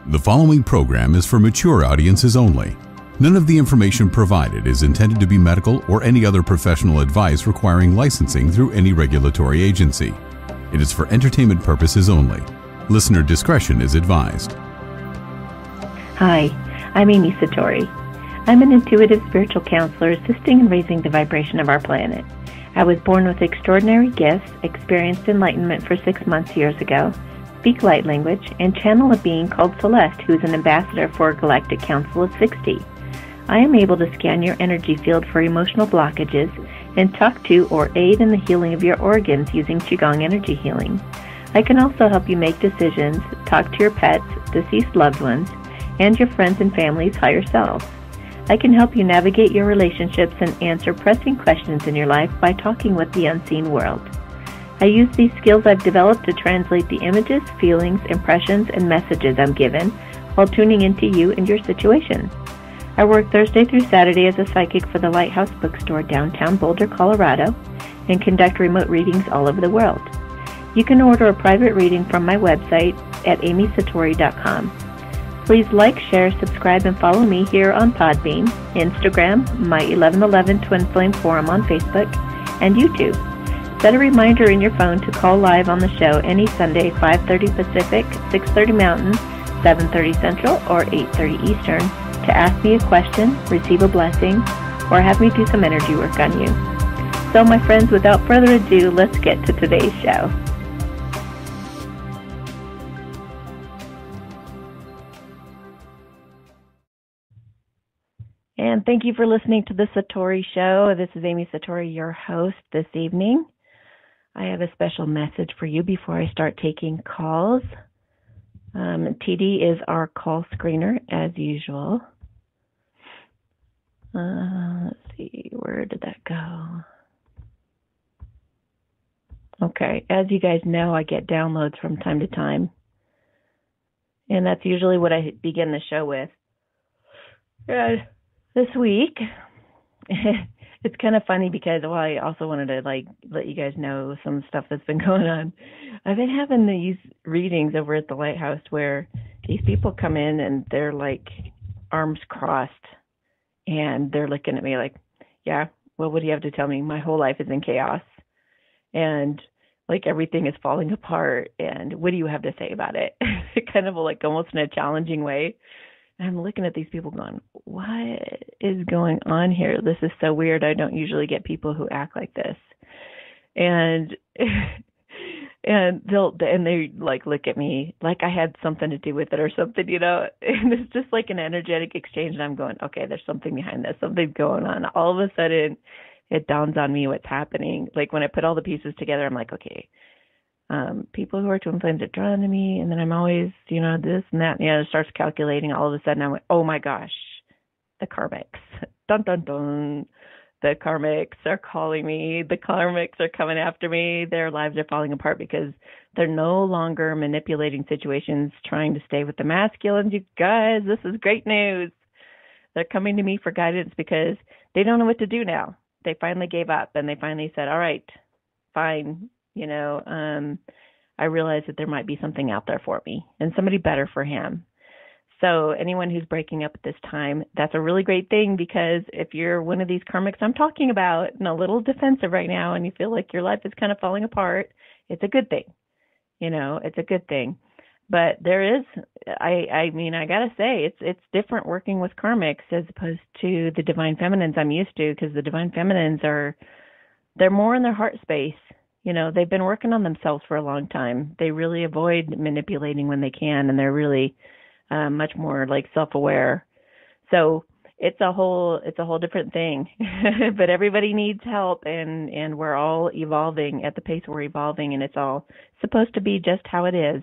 The following program is for mature audiences only. None of the information provided is intended to be medical or any other professional advice requiring licensing through any regulatory agency. It is for entertainment purposes only. Listener discretion is advised. Hi, I'm Amy Satori. I'm an intuitive spiritual counselor assisting in raising the vibration of our planet. I was born with extraordinary gifts, experienced enlightenment for 6 months years ago, speak light language, and channel a being called Celeste, who is an ambassador for a Galactic Council of 60. I am able to scan your energy field for emotional blockages and talk to or aid in the healing of your organs using Qigong energy healing. I can also help you make decisions, talk to your pets, deceased loved ones, and your friends and family's higher selves. I can help you navigate your relationships and answer pressing questions in your life by talking with the unseen world. I use these skills I've developed to translate the images, feelings, impressions, and messages I'm given while tuning into you and your situation. I work Thursday through Saturday as a psychic for the Lighthouse Bookstore downtown Boulder, Colorado, and conduct remote readings all over the world. You can order a private reading from my website at amysatori.com. Please like, share, subscribe, and follow me here on Podbean, Instagram, my 1111 Twin Flame Forum on Facebook, and YouTube. Set a reminder in your phone to call live on the show any Sunday, 5:30 Pacific, 6:30 Mountain, 7:30 Central, or 8:30 Eastern to ask me a question, receive a blessing, or have me do some energy work on you. So, my friends, without further ado, let's get to today's show. And thank you for listening to the Satori Show. This is Amy Satori, your host this evening. I have a special message for you before I start taking calls. TD is our call screener, as usual. Let's see, where did that go? Okay, as you guys know, I get downloads from time to time. And that's usually what I begin the show with. This week, it's kind of funny because, well, I also wanted to let you guys know some stuff that's been going on. I've been having these readings over at the Lighthouse where these people come in and they're like arms crossed and they're looking at me like, yeah, well, what do you have to tell me? My whole life is in chaos and like everything is falling apart. And what do you have to say about it? Kind of like almost in a challenging way. And I'm looking at these people going, what is going on here? This is so weird. I don't usually get people who act like this. And they like look at me like I had something to do with it or something, you know. And it's just like an energetic exchange. And I'm going, okay, there's something behind this. Something's going on. All of a sudden, it dawns on me what's happening. Like when I put all the pieces together, I'm like, okay. People who are twin flames are drawn to me, and then I'm always, you know, this and that, and it starts calculating. All of a sudden, I'm like, oh my gosh, the karmics, dun dun dun, the karmics are calling me. The karmics are coming after me. Their lives are falling apart because they're no longer manipulating situations, trying to stay with the masculines. You guys, this is great news. They're coming to me for guidance because they don't know what to do now. They finally gave up, and they finally said, all right, fine. You know, I realized that there might be something out there for me and somebody better for him. So anyone who's breaking up at this time, that's a really great thing because if you're one of these karmics I'm talking about and a little defensive right now and you feel like your life is kind of falling apart, it's a good thing. You know, it's a good thing. But there is, I mean, I got to say, it's different working with karmics as opposed to the divine feminines I'm used to because the divine feminines they're more in their heart space. You know, they've been working on themselves for a long time. They really avoid manipulating when they can, and they're really much more like self-aware. So it's a whole different thing. But everybody needs help, and we're all evolving at the pace we're evolving, and it's all supposed to be just how it is.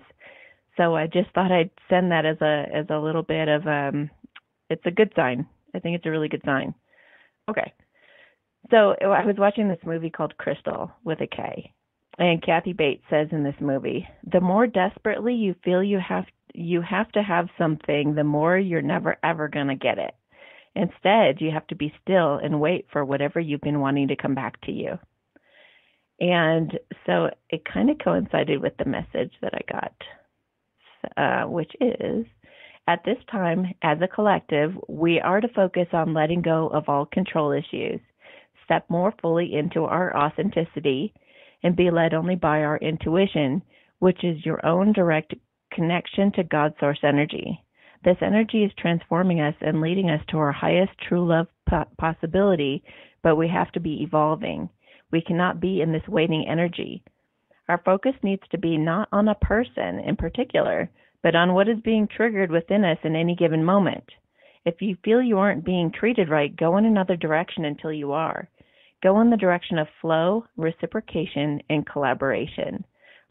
So I just thought I'd send that as a little bit of it's a good sign. I think it's a really good sign. Okay. So I was watching this movie called Crystal with a K, and Kathy Bates says in this movie, the more desperately you feel you have to have something, the more you're never, ever going to get it. Instead, you have to be still and wait for whatever you've been wanting to come back to you. And so it kind of coincided with the message that I got, which is, At this time, as a collective, we are to focus on letting go of all control issues, step more fully into our authenticity, and be led only by our intuition, which is your own direct connection to God Source energy. This energy is transforming us and leading us to our highest true love possibility, but we have to be evolving. We cannot be in this waiting energy. Our focus needs to be not on a person in particular, but on what is being triggered within us in any given moment. If you feel you aren't being treated right, go in another direction until you are. Go in the direction of flow, reciprocation, and collaboration.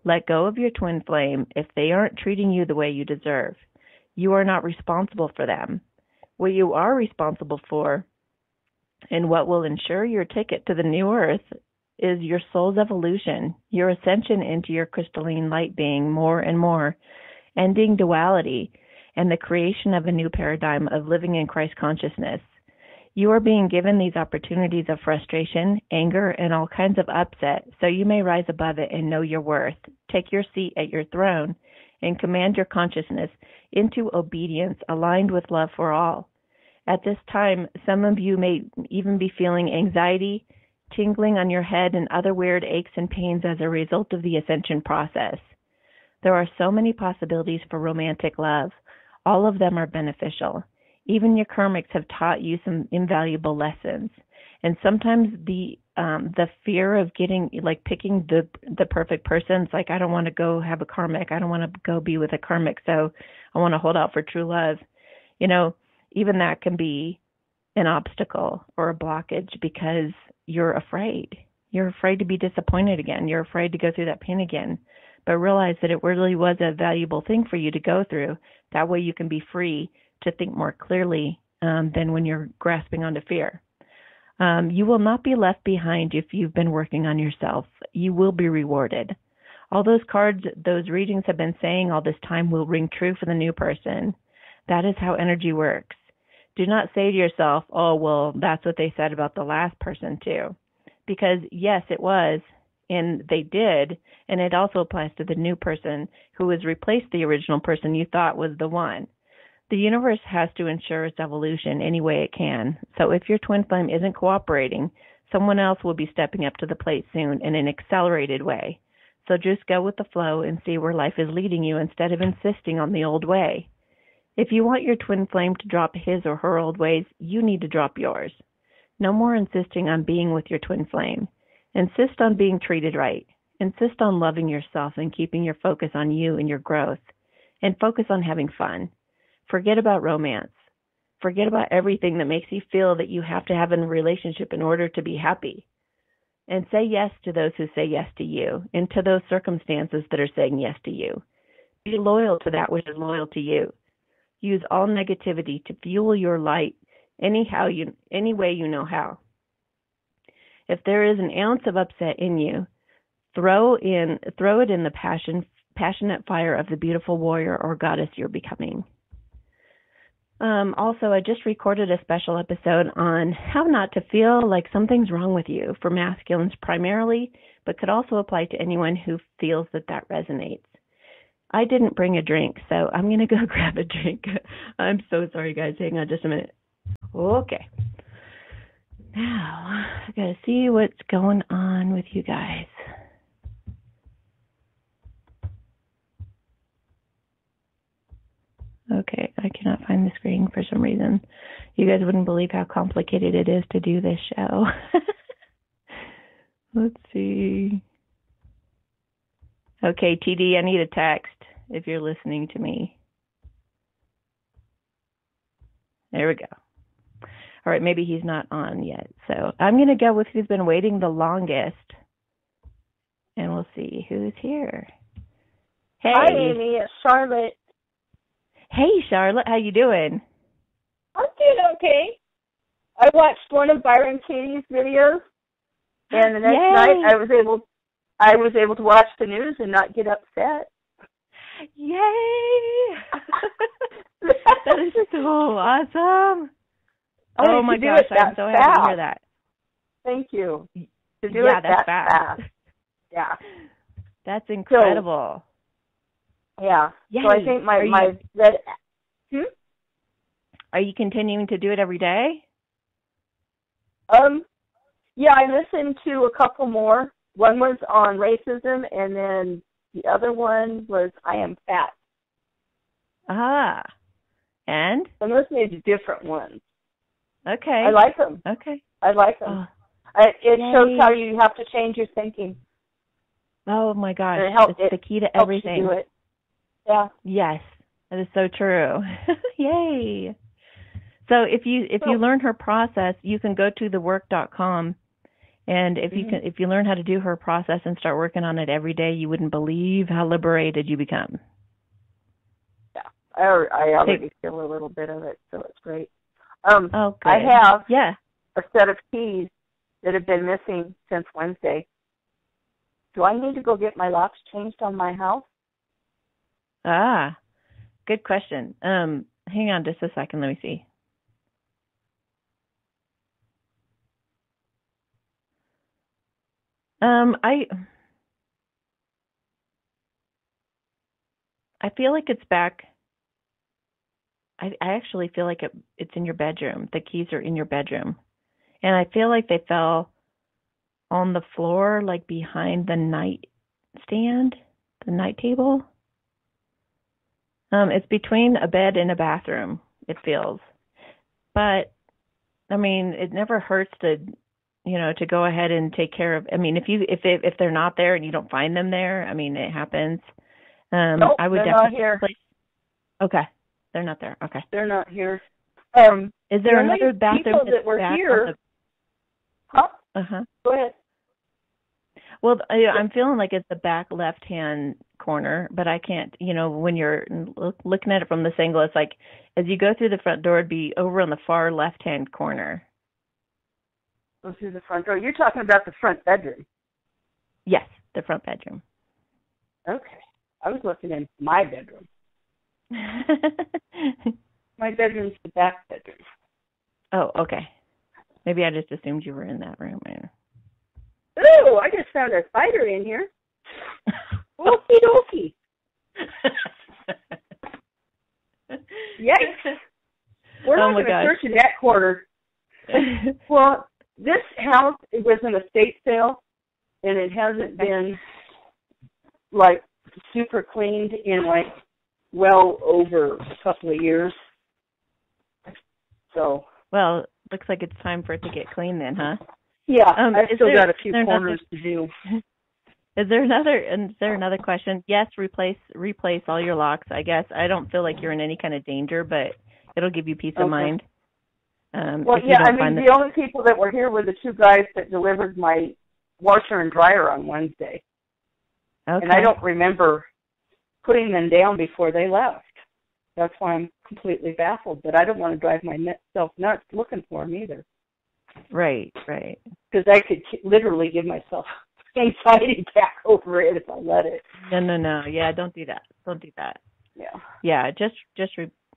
Let go of your twin flame if they aren't treating you the way you deserve. You are not responsible for them. What you are responsible for, and what will ensure your ticket to the new earth, is your soul's evolution, your ascension into your crystalline light being more and more, ending duality, and the creation of a new paradigm of living in Christ consciousness. You are being given these opportunities of frustration, anger, and all kinds of upset, so you may rise above it and know your worth. Take your seat at your throne and command your consciousness into obedience aligned with love for all. At this time, some of you may even be feeling anxiety, tingling on your head, and other weird aches and pains as a result of the ascension process. There are so many possibilities for romantic love. All of them are beneficial. Even your karmics have taught you some invaluable lessons. And sometimes the fear of picking the perfect person, it's like, I don't want to go have a karmic. I don't want to go be with a karmic, so I want to hold out for true love. Even that can be an obstacle or a blockage because you're afraid. You're afraid to be disappointed again. You're afraid to go through that pain again. But realize that it really was a valuable thing for you to go through. That way you can be free to think more clearly than when you're grasping onto fear. You will not be left behind if you've been working on yourself. You will be rewarded. All those cards, those readings have been saying all this time will ring true for the new person. That is how energy works. Do not say to yourself, oh, well, that's what they said about the last person too. Because yes, it was, and they did, and it also applies to the new person who has replaced the original person you thought was the one. The universe has to ensure its evolution any way it can. So if your twin flame isn't cooperating, someone else will be stepping up to the plate soon in an accelerated way. So just go with the flow and see where life is leading you instead of insisting on the old way. If you want your twin flame to drop his or her old ways, you need to drop yours. No more insisting on being with your twin flame. Insist on being treated right. Insist on loving yourself and keeping your focus on you and your growth. And focus on having fun. Forget about romance. Forget about everything that makes you feel that you have to have a relationship in order to be happy. And say yes to those who say yes to you and to those circumstances that are saying yes to you. Be loyal to that which is loyal to you. Use all negativity to fuel your light any way you know how. If there is an ounce of upset in you, throw it in the passionate fire of the beautiful warrior or goddess you're becoming. Also, I just recorded a special episode on how not to feel like something's wrong with you for masculines primarily, but could also apply to anyone who feels that resonates. I didn't bring a drink, so I'm going to go grab a drink. I'm so sorry, guys. Hang on just a minute. Okay. Now, I got to see what's going on with you guys. Okay, I cannot find the screen for some reason. You guys wouldn't believe how complicated it is to do this show. Let's see. Okay, TD, I need a text if you're listening to me. There we go. All right, maybe he's not on yet. So I'm going to go with who's been waiting the longest. And we'll see who's here. Hey. Hi, Amy. It's Charlotte. Hey, Charlotte. How you doing? I'm doing okay. I watched one of Byron Katie's videos, and the next night I was able to watch the news and not get upset. Yay! That is so awesome. Oh my gosh, I'm so happy to hear that. Thank you. To do it that's that fast. Yeah. That's incredible. So, yeah. Yay. So I think my Are you continuing to do it every day? Yeah, I listened to a couple more. One was on racism, and then the other one was I Am Fat. Ah. And? I'm listening to different ones. Okay. I like them. Okay. I like them. Oh. It shows how you have to change your thinking. Oh, my gosh. It's the key to helps everything. You do it. Yeah. Yes. That is so true. Yay. So if you learn her process, you can go to thework.com, and if you learn how to do her process and start working on it every day, you wouldn't believe how liberated you become. Yeah. I already feel a little bit of it, so it's great. Good. I have a set of keys that have been missing since Wednesday. Do I need to go get my locks changed on my house? Ah, good question. Hang on just a second. Let me see. I feel like it's back. I actually feel like it's in your bedroom. The keys are in your bedroom. And I feel like they fell on the floor, like behind the nightstand, the night table. It's between a bed and a bathroom, it feels. But, I mean, it never hurts to go ahead and take care of. I mean, if they're not there and you don't find them there, I mean, it happens. Nope, I would they're definitely not here. Okay, they're not there. Okay, they're not here. Is there another bathroom that were here? Huh? Go ahead. Well, I'm feeling like it's the back left-hand corner, but I can't. When you're looking at it from this angle, it's like as you go through the front door, it'd be over on the far left-hand corner. Go through the front door. You're talking about the front bedroom. Yes, the front bedroom. Okay. I was looking in my bedroom. My bedroom's the back bedroom. Oh, okay. Maybe I just assumed you were in that room. Ooh, I just found a spider in here. Okie dokie. Yikes. We're not going to search in that corner. Well, this house, it was an estate sale, and it hasn't been, super cleaned in, well over a couple of years. So. Well, looks like it's time for it to get clean then, huh? Yeah, I've still got a few corners to do. Is there another question? Yes, replace all your locks, I guess. I don't feel like you're in any kind of danger, but it'll give you peace of mind. Well, yeah, the only people that were here were the two guys that delivered my washer and dryer on Wednesday. Okay. And I don't remember putting them down before they left. That's why I'm completely baffled, but I don't want to drive myself nuts looking for them either. Right. Because I could literally give myself anxiety attack over it if I let it. No. Yeah, don't do that. Yeah. Yeah, just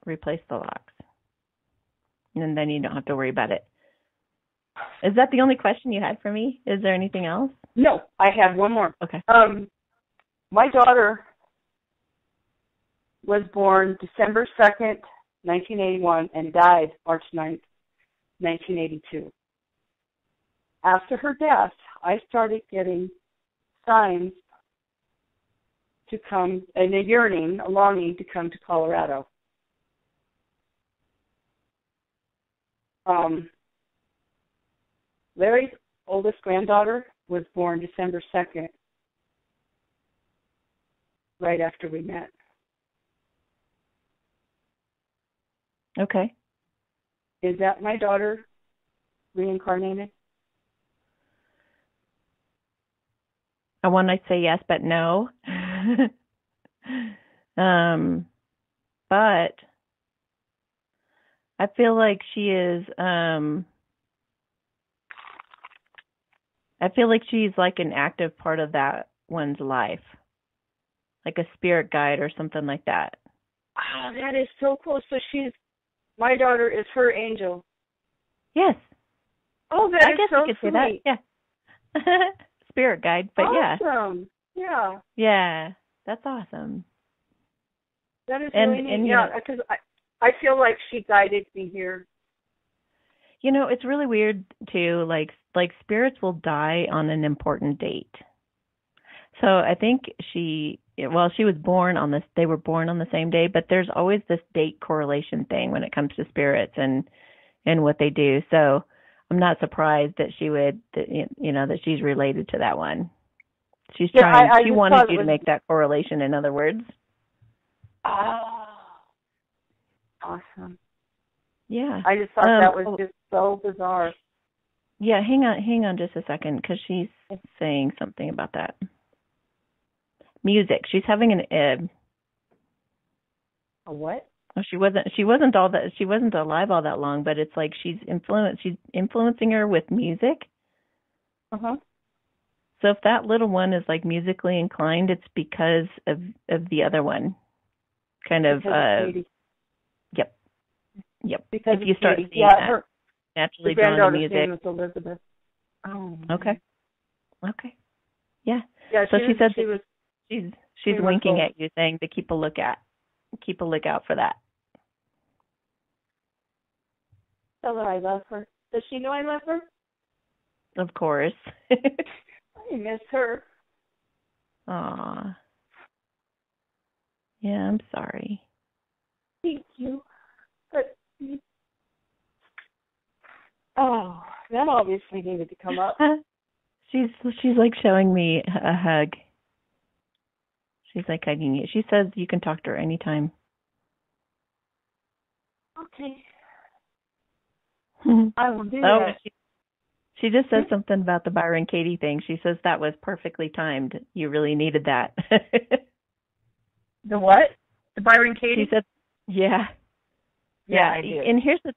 replace the locks. And then you don't have to worry about it. Is that the only question you had for me? Is there anything else? No, I have one more. Okay. My daughter was born December 2nd, 1981, and died March 9th, 1982. After her death, I started getting signs to come, and a longing to come to Colorado. Larry's oldest granddaughter was born December 2nd, right after we met. Okay. Is that my daughter reincarnated? I want to say yes, but no. But I feel like she is, I feel like she's like an active part of that one's life, like a spirit guide or something like that. Oh, that is so cool. So my daughter is her angel. Yes. Oh, I guess so you could sweet. Say that. Yeah. Spirit guide, but awesome. Yeah. Yeah, that's awesome. That is really neat. Yeah, because I feel like she guided me here. You know, it's really weird too. Like spirits will die on an important date. So I think she was born on this. They were born on the same day, but there's always this date correlation thing when it comes to spirits and what they do. So I'm not surprised that she would, that she's related to that one. She's trying. She wanted you to make that correlation. In other words. Oh, awesome. Yeah. I just thought that was just so bizarre. Yeah, hang on just a second, because she's saying something about that. Music. She's having an a what? Oh, she wasn't alive all that long, but it's like she's influencing her with music. Uh-huh. So if that little one is like musically inclined, it's because of the other one. Kind of Yep. Because if you start seeing her naturally drawn to music. Name is Elizabeth. Oh. Okay. Yeah. Yeah. So she said she's was winking cool. at you, saying to keep a lookout for that. Tell her I love her. Does she know I love her? Of course. I miss her. Aw. Yeah, I'm sorry. Thank you. But that obviously needed to come up. She's like showing me a hug. She's like hugging you. She says you can talk to her anytime. Okay. I will do that. She just said something about the Byron Katie thing. She says that was perfectly timed. You really needed that. The what? The Byron Katie? She said, yeah. Yeah, I do. And here's the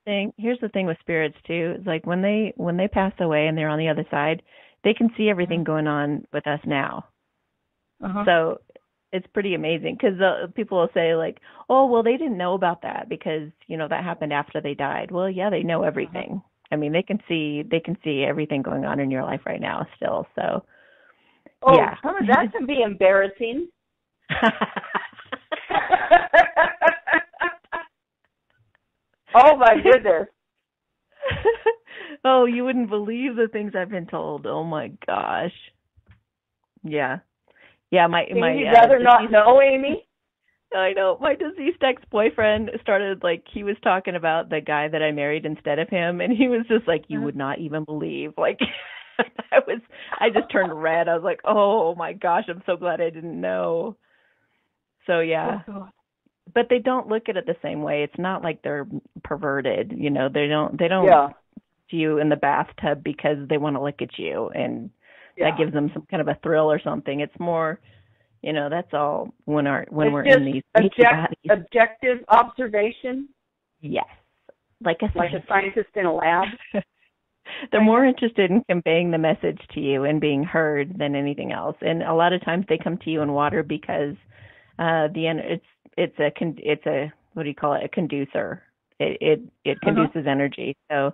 thing with spirits too. It's like when they pass away and they're on the other side, they can see everything going on with us now. Uh-huh. So it's pretty amazing, because people will say like, oh, well, they didn't know about that because, that happened after they died. Well, yeah, they know everything. Uh-huh. I mean, they can see everything going on in your life right now still. So, yeah. Oh, that can be embarrassing. Oh, my goodness. Oh, you wouldn't believe the things I've been told. Oh, my gosh. Yeah. Yeah, you'd rather not know, Amy? I know. My deceased ex-boyfriend started, he was talking about the guy that I married instead of him, and he was just like, you would not even believe. I just turned red. I was like, oh, my gosh, I'm so glad I didn't know. So, yeah. Oh, but they don't look at it the same way. It's not like they're perverted. They don't put you in the bathtub because they want to look at you, and that gives them some kind of a thrill or something. It's more, that's all when we're in these objective observation. Yes, like a scientist in a lab. They're more interested in conveying the message to you and being heard than anything else. And a lot of times they come to you in water because it's a what do you call it? A conducer. It conduces energy. So,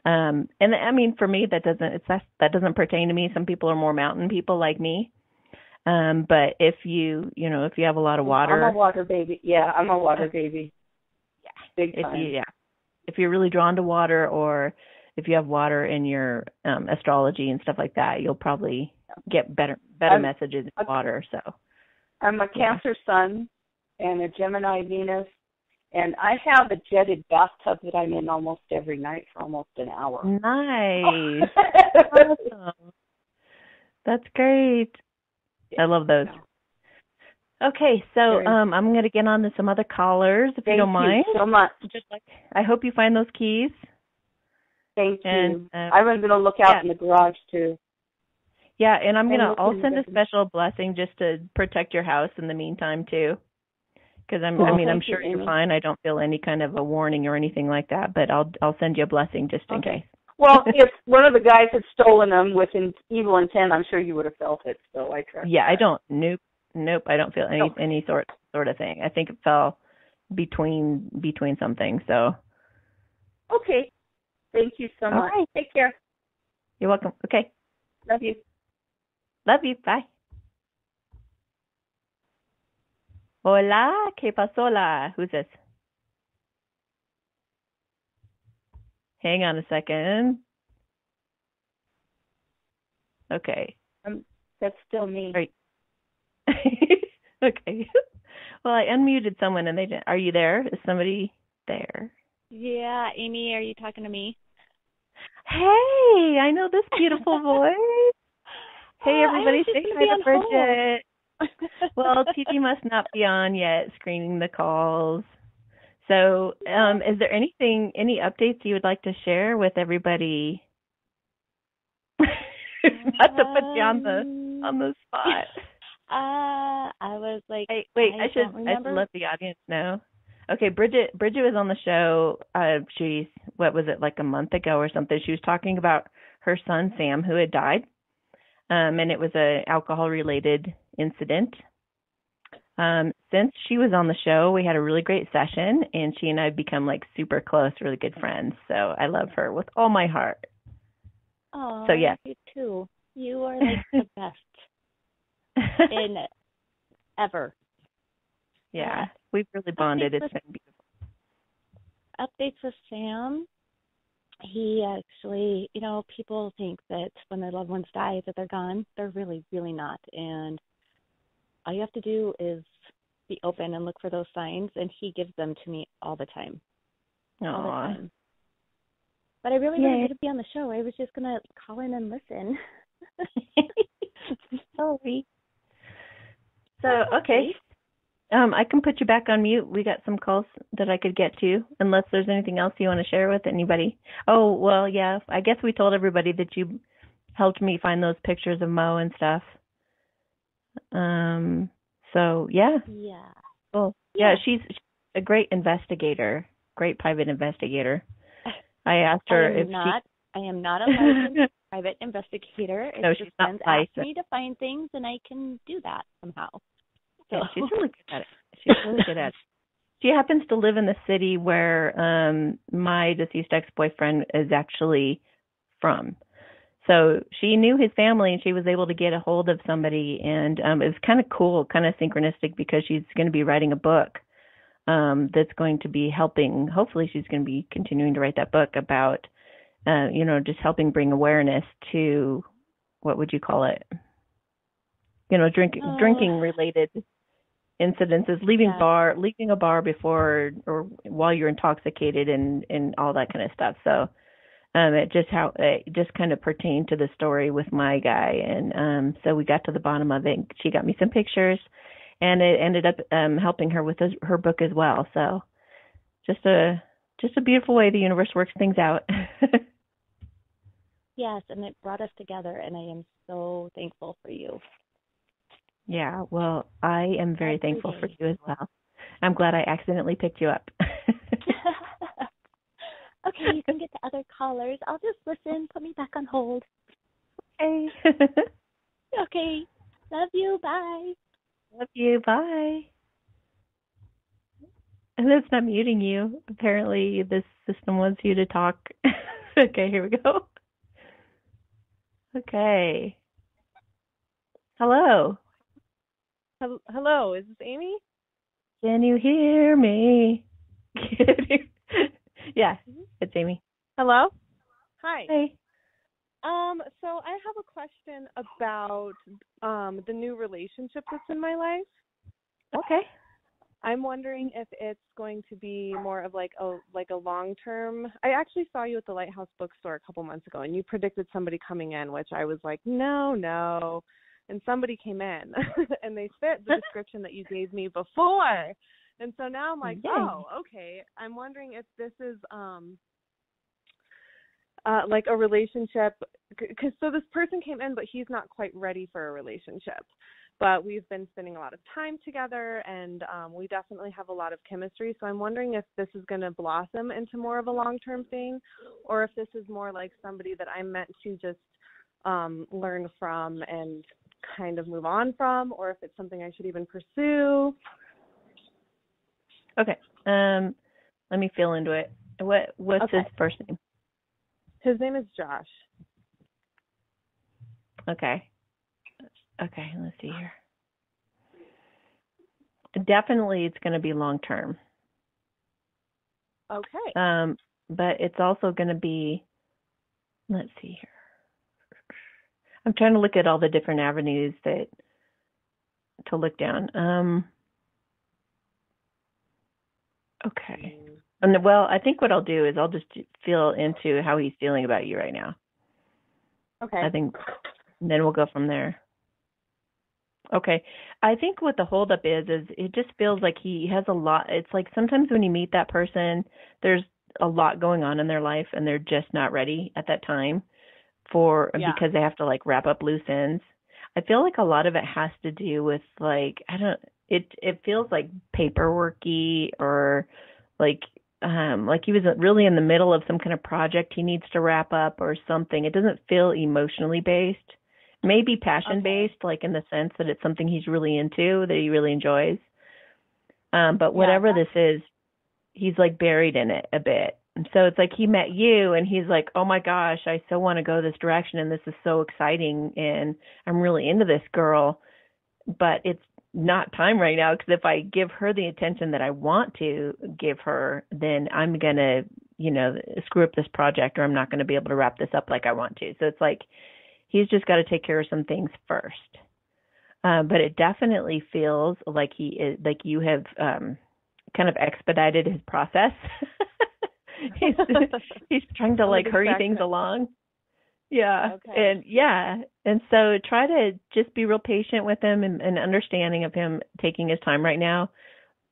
and I mean, for me, that doesn't pertain to me. Some people are more mountain people like me. But if you have a lot of water. I'm a water baby. Yeah, I'm a water baby. Yeah. Big time. If you're really drawn to water, or if you have water in your astrology and stuff like that, you'll probably get better messages in water. So I'm a Cancer Sun and a Gemini Venus, and I have a jetted bathtub that I'm in almost every night for almost an hour. Nice. Awesome. That's great. I love those. Okay, so I'm going to get on to some other callers, if you don't mind. Thank you so much. I hope you find those keys. Thank you. I'm going to look out in the garage, too. Yeah, and I'll send a special blessing just to protect your house in the meantime, too. Because I'm sure you're fine. I don't feel any kind of a warning or anything like that, but I'll send you a blessing just in case. Well, if one of the guys had stolen them with an evil intent, I'm sure you would have felt it. So I trust. Yeah, that. I don't. Nope. I don't feel any sort of thing. I think it fell between something. So. Okay. Thank you so much. Right. Take care. You're welcome. Okay. Love you. Love you. Bye. Hola, ¿qué pasó? Who's this? Hang on a second. Okay. That's still me. Right. Okay. Well, I unmuted someone and they didn't. Are you there? Is somebody there? Yeah, Amy, are you talking to me? Hey, I know this beautiful voice. Hey, everybody, say hi to Bridget. Well, TV must not be on yet, screening the calls. So, is there any updates you would like to share with everybody? Not to put you on the spot. I was like, hey, wait, I should let the audience know. Okay, Bridget was on the show. What was it, like a month ago or something? She was talking about her son Sam, who had died, and it was an alcohol-related incident. Since she was on the show, we had a really great session, and she and I have become like super close, really good friends. So I love her with all my heart. Oh, so yeah, you too. You are like the best in ever. Yeah, we've really bonded. It's been beautiful. Updates with Sam. He actually, people think that when their loved ones die that they're gone. They're really, really not. And all you have to do is be open and look for those signs, and he gives them to me all the time. Aww. All the time. But I really wanted to be on the show. I was just going to call in and listen. Sorry. So, okay. I can put you back on mute. We got some calls that I could get to, unless there's anything else you want to share with anybody. Oh, well, yeah. I guess we told everybody that you helped me find those pictures of Mo and stuff. So, yeah. Yeah. Cool. Yeah, she's a great investigator, great private investigator. I asked her I am not a licensed private investigator. No, she's not licensed. Asked me to find things, and I can do that somehow. So yeah, she's really good at it. She's really good at it. She happens to live in the city where my deceased ex-boyfriend is actually from. So she knew his family, and she was able to get a hold of somebody. And it was kind of cool, kind of synchronistic, because she's going to be writing a book that's going to be helping. Hopefully she's going to be continuing to write that book about, just helping bring awareness to, what would you call it? Drinking related incidences, leaving a bar before or while you're intoxicated and all that kind of stuff. So it just kind of pertained to the story with my guy, and so we got to the bottom of it. She got me some pictures, and it ended up helping her with her book as well. So just a beautiful way the universe works things out. Yes, and it brought us together, and I am so thankful for you. Yeah, well, I am very thankful for you as well. I'm glad I accidentally picked you up. Okay, you can get to other callers. I'll just listen. Put me back on hold. Okay. Okay. Love you. Bye. Love you. Bye. And that's not muting you. Apparently, this system wants you to talk. Okay, here we go. Okay. Hello. Hello, is this Amy? Can you hear me? Yeah, it's Amy. Hello? Hi. Hey. So I have a question about the new relationship that's in my life. Okay. I'm wondering if it's going to be more of like a long-term. I actually saw you at the Lighthouse bookstore a couple months ago, and you predicted somebody coming in, which I was like, no. And somebody came in, and they fit the description that you gave me before. And so now I'm like, oh, okay. I'm wondering if this is like a relationship, because so this person came in, but he's not quite ready for a relationship. But we've been spending a lot of time together, and we definitely have a lot of chemistry. So I'm wondering if this is going to blossom into more of a long-term thing, or if this is more like somebody that I'm meant to just learn from and kind of move on from, or if it's something I should even pursue. Okay. Let me feel into it. What's his first name? His name is Josh. Okay, let's see here. Definitely it's going to be long term. Okay. but it's also going to be, let's see here. I'm trying to look at all the different avenues to look down. Okay. And well, I think what I'll do is I'll just feel into how he's feeling about you right now. Okay. I think then we'll go from there. Okay. I think what the holdup is it just feels like he has a lot. It's like sometimes when you meet that person, there's a lot going on in their life and they're just not ready at that time because they have to like wrap up loose ends. I feel like a lot of it has to do with like, it feels like paperworky or like he was really in the middle of some kind of project he needs to wrap up or something. It doesn't feel emotionally based. Maybe passion based, like in the sense that it's something he's really into, that he really enjoys. But whatever this is, he's like buried in it a bit. And so it's like he met you and he's like, oh my gosh, I so want to go this direction and this is so exciting and I'm really into this girl, but it's not time right now because if I give her the attention that I want to give her, then I'm going to, screw up this project or I'm not going to be able to wrap this up like I want to. So it's like, he's just got to take care of some things first. But it definitely feels like he is, like you have kind of expedited his process. he's trying to like hurry things along. Yeah. Okay. And so try to just be real patient with him and understanding of him taking his time right now.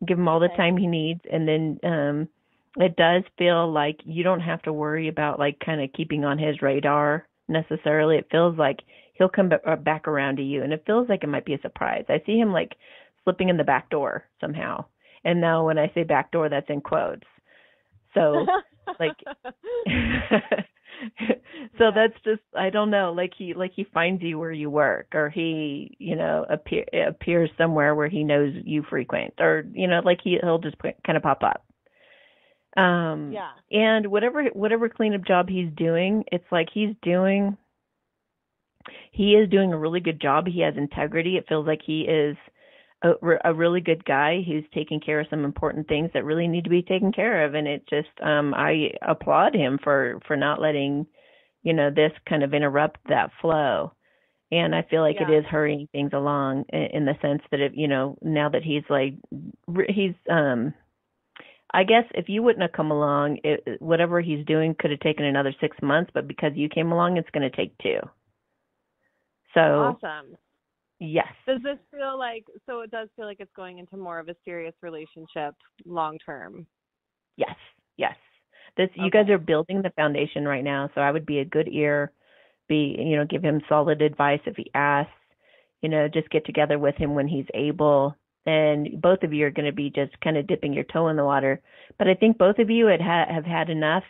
Give him all the time he needs. And then it does feel like you don't have to worry about like kind of keeping on his radar necessarily. It feels like he'll come back around to you, and it feels like it might be a surprise. I see him like slipping in the back door somehow. And now when I say back door, that's in quotes. So like so that's just, I don't know, like he finds you where you work, or he, appears somewhere where he knows you frequent, or, like he'll just kind of pop up. And whatever cleanup job he's doing, it's like he is doing a really good job. He has integrity. It feels like he is a really good guy who's taking care of some important things that really need to be taken care of. And it just, I applaud him for not letting, this kind of interrupt that flow. And I feel like it is hurrying things along in the sense that, now that he's like, I guess if you wouldn't have come along, whatever he's doing could have taken another 6 months, but because you came along, it's going to take 2. So awesome. Yes. Does this feel like, so it does feel like it's going into more of a serious relationship long term? Yes. You guys are building the foundation right now, so I would be a good ear, give him solid advice if he asks, just get together with him when he's able. And both of you are going to be just kind of dipping your toe in the water. But I think both of you have had enough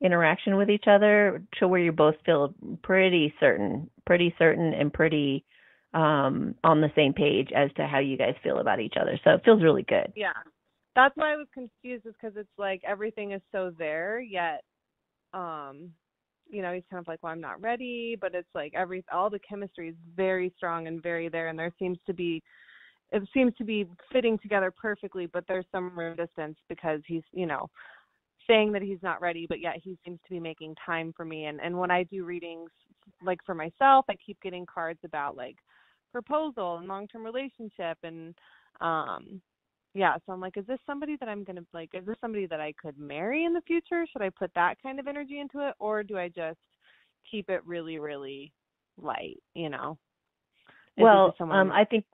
interaction with each other to where you both feel pretty certain and pretty on the same page as to how you guys feel about each other. So it feels really good. Yeah. That's why I was confused, is because it's like everything is so there, yet, he's kind of like, well, I'm not ready, but it's like all the chemistry is very strong and very there, and it seems to be fitting together perfectly, but there's some resistance because he's, saying that he's not ready, but yet he seems to be making time for me. And when I do readings, like for myself, I keep getting cards about like proposal and long-term relationship. And, so I'm like, is this somebody that is this somebody that I could marry in the future? Should I put that kind of energy into it? Or do I just keep it really, really light, Well, I think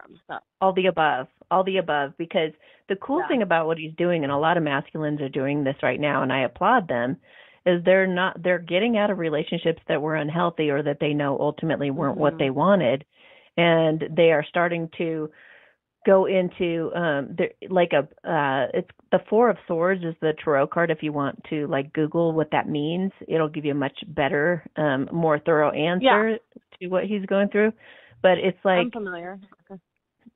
all the above, because the cool thing about what he's doing, and a lot of masculines are doing this right now, and I applaud them, is they're getting out of relationships that were unhealthy or that they know ultimately weren't what they wanted. And they are starting to go into, it's the 4 of Swords is the tarot card. If you want to like Google what that means, it'll give you a much better, more thorough answer to what he's going through. But it's like, I'm familiar. Okay.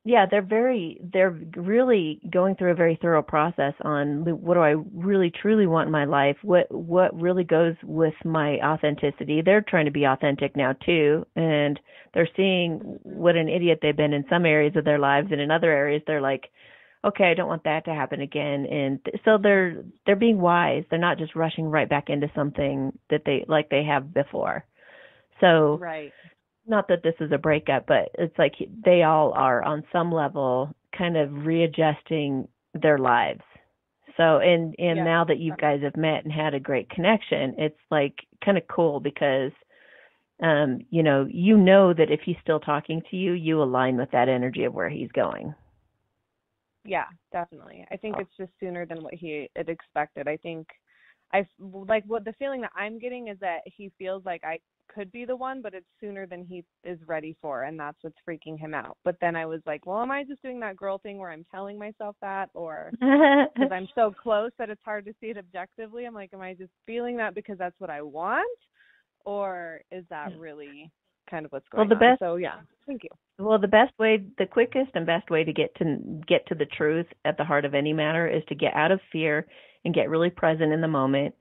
Yeah, they're really going through a very thorough process on what do I really truly want in my life? What really goes with my authenticity? They're trying to be authentic now too, and they're seeing what an idiot they've been in some areas of their lives, and in other areas they're like, okay, I don't want that to happen again. And so they're being wise. They're not just rushing right back into something that they have before. So Right. not that this is a breakup, but it's like they all are on some level kind of readjusting their lives. So and now that you guys have met and had a great connection, it's like kind of cool because you know that if he's still talking to you, you align with that energy of where he's going. Yeah, definitely. I think it's just sooner than what he had expected. I think what the feeling that I'm getting is that he feels like I could be the one, but it's sooner than he is ready for, and that's what's freaking him out. But then I was like, well, am I just doing that girl thing where I'm telling myself that, or because I'm so close that it's hard to see it objectively? I'm like, am I just feeling that because that's what I want, or is that really kind of what's going on? So yeah, thank you. Well, the quickest and best way to get to the truth at the heart of any matter is to get out of fear and get really present in the moment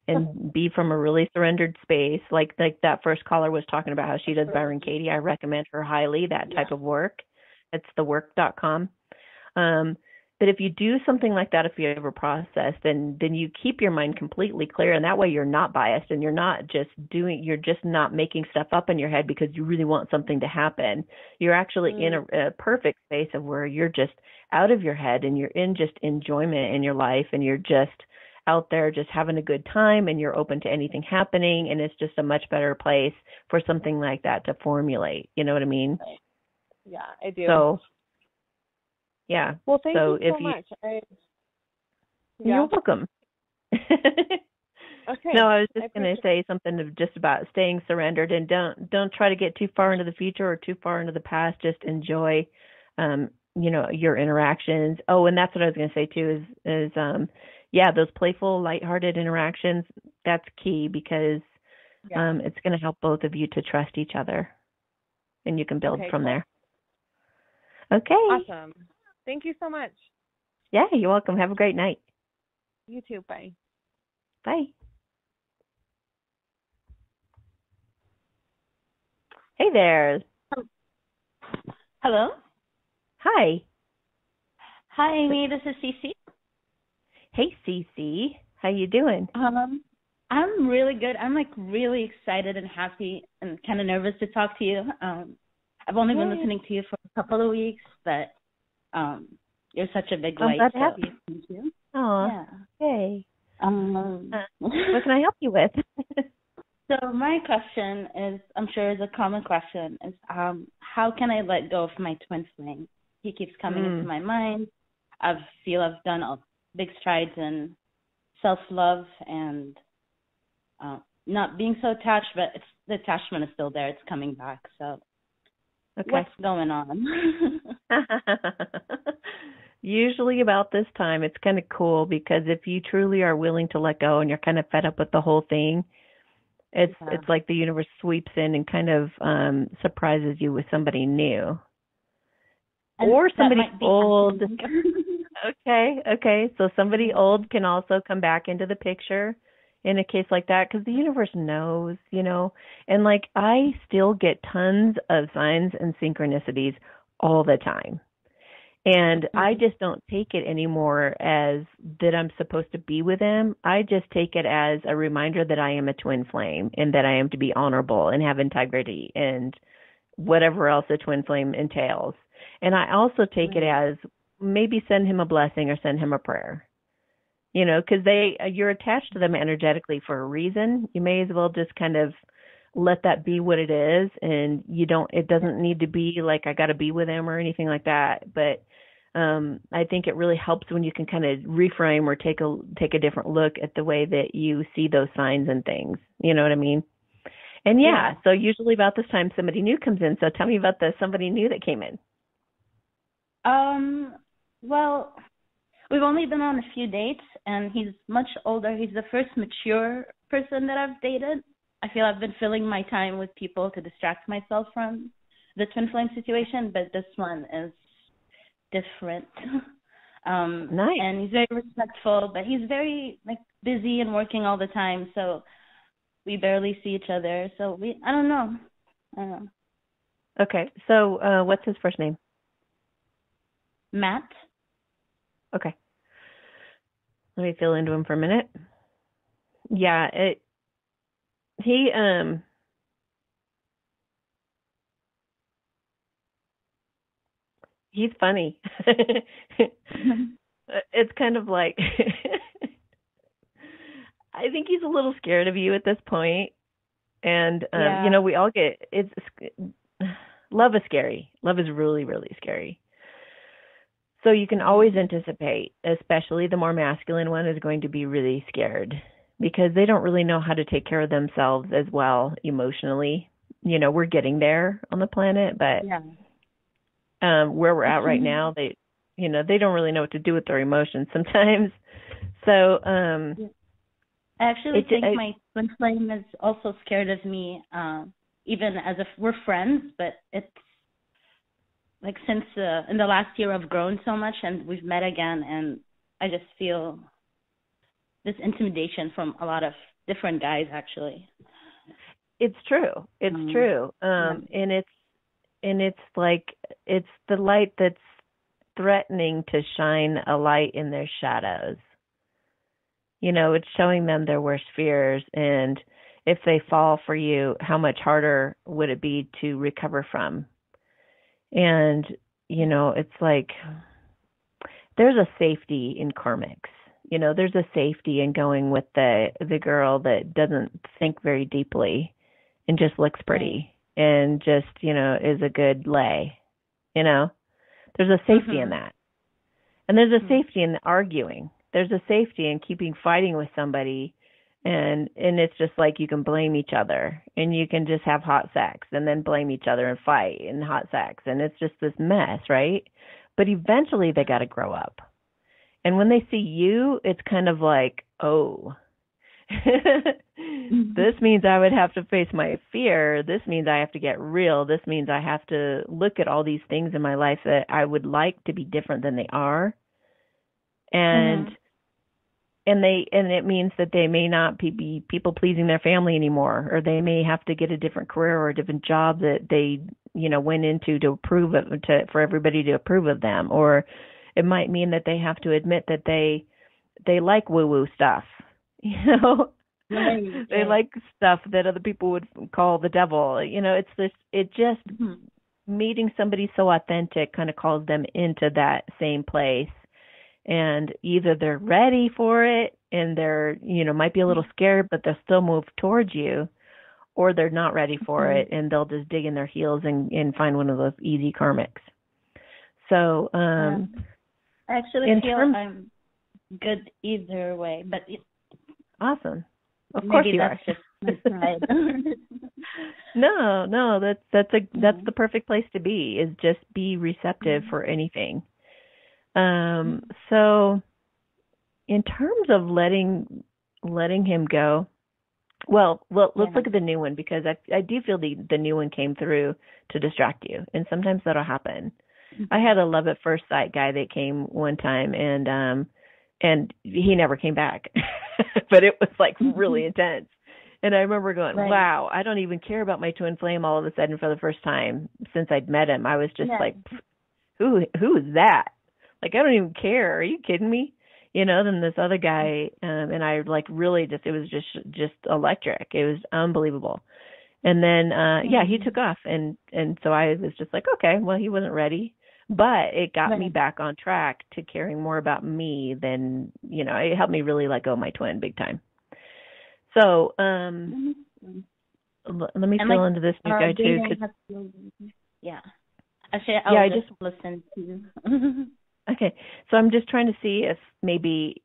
and be from a really surrendered space. Like that first caller was talking about how she does Byron Katie. I recommend her highly, that type of work. It's thework.com. But if you do something like that, if you ever process, then you keep your mind completely clear, and that way you're not biased and you're just not making stuff up in your head because you really want something to happen. You're actually in a perfect space of where you're just out of your head and you're in just enjoyment in your life, and you're just out there just having a good time, and you're open to anything happening, and it's just a much better place for something like that to formulate. You know what I mean? Yeah, I do. So yeah. Well, thank you so much. You're welcome. Okay. No, I was just going to say something just about staying surrendered, and don't try to get too far into the future or too far into the past. Just enjoy, your interactions. Oh, and that's what I was going to say too is those playful, lighthearted interactions. That's key because it's going to help both of you to trust each other, and you can build from there. Okay. Awesome. Thank you so much. Yeah, you're welcome. Have a great night. You too. Bye. Bye. Hey there. Hello. Hi. Hi, Amy. This is Cece. Hey, Cece. How you doing? I'm really good. I'm really excited and happy and kind of nervous to talk to you. I've only been listening to you for a couple of weeks, but you're such a big light. I'm glad to have you. Thank you. Oh, yeah. Hey. What can I help you with? So my question is, I'm sure is a common question, is how can I let go of my twin flame? He keeps coming into my mind. I feel I've done big strides in self-love and not being so attached, but the attachment is still there. It's coming back. So what's going on? Usually about this time, it's kind of cool because if you truly are willing to let go and you're kind of fed up with the whole thing, it's like the universe sweeps in and kind of surprises you with somebody new. And or somebody old. Okay. Okay. So somebody old can also come back into the picture in a case like that because the universe knows, and like I still get tons of signs and synchronicities all the time. And I just don't take it anymore as that I'm supposed to be with him. I just take it as a reminder that I am a twin flame and that I am to be honorable and have integrity and whatever else a twin flame entails. And I also take it as maybe send him a blessing or send him a prayer, because you're attached to them energetically for a reason. You may as well just kind of let that be what it is. And it doesn't need to be like, I got to be with him or anything like that. But I think it really helps when you can kind of reframe or take a different look at the way that you see those signs and things. You know what I mean? And so usually about this time somebody new comes in. So tell me about somebody new that came in. Well, we've only been on a few dates, and he's much older. He's the first mature person that I've dated. I feel I've been filling my time with people to distract myself from the twin flame situation, but this one is different. Nice. And he's very respectful, but he's very busy and working all the time, so we barely see each other. So I don't know. Okay. So what's his first name? Matt. Okay. Let me feel into him for a minute. Yeah, he's funny. It's kind of like I think he's a little scared of you at this point. And we all love is scary. Love is really, really scary. So you can always anticipate, especially the more masculine one is going to be really scared because they don't really know how to take care of themselves as well emotionally. We're getting there on the planet, but where we're at right now, they don't really know what to do with their emotions sometimes. So I actually think my twin flame is also scared of me, even as if we're friends, but it's like since in the last year I've grown so much and we've met again, and I just feel this intimidation from a lot of different guys actually. It's true. It's true. And it's like it's the light that's threatening to shine a light in their shadows. It's showing them their worst fears, and if they fall for you, how much harder would it be to recover from? And, it's like there's a safety in karmics. There's a safety in going with the girl that doesn't think very deeply and just looks pretty and just, is a good lay. There's a safety in that. And there's a safety in arguing. There's a safety in fighting with somebody. And it's just like you can blame each other and you can just have hot sex and then blame each other and fight and hot sex. And it's just this mess, right? But eventually they got to grow up. And when they see you, it's kind of like, oh, this means I would have to face my fear. This means I have to get real. This means I have to look at all these things in my life that I would like to be different than they are. And and it means that they may not be people pleasing their family anymore, or they may have to get a different career or a different job that they went into to approve of for everybody to approve of them, or it might mean that they have to admit that they like woo woo stuff, they like stuff that other people would call the devil. Meeting somebody so authentic kind of calls them into that same place. And either they're ready for it and they're, might be a little scared, but they'll still move towards you, or they're not ready for it and they'll just dig in their heels and find one of those easy karmics. So, I actually feel I'm good either way, but awesome. Of course you are. Just my pride. No, that's the perfect place to be, is just be receptive for anything. So in terms of letting him go, well, let's look at the new one, because I do feel the new one came through to distract you. And sometimes that'll happen. I had a love at first sight guy that came one time and he never came back, but it was like really intense. And I remember going, wow, I don't even care about my twin flame all of a sudden for the first time since I'd met him. I was just like, who is that? Like, I don't even care. Are you kidding me? Then this other guy, and I like really it was just electric. It was unbelievable. And then, he took off. And so I was just like, okay, well, he wasn't ready, but it got me back on track to caring more about me than, it helped me really let go of my twin big time. So, let me fill into this new guy too. Actually, I'll just listen to you. Okay, so I'm just trying to see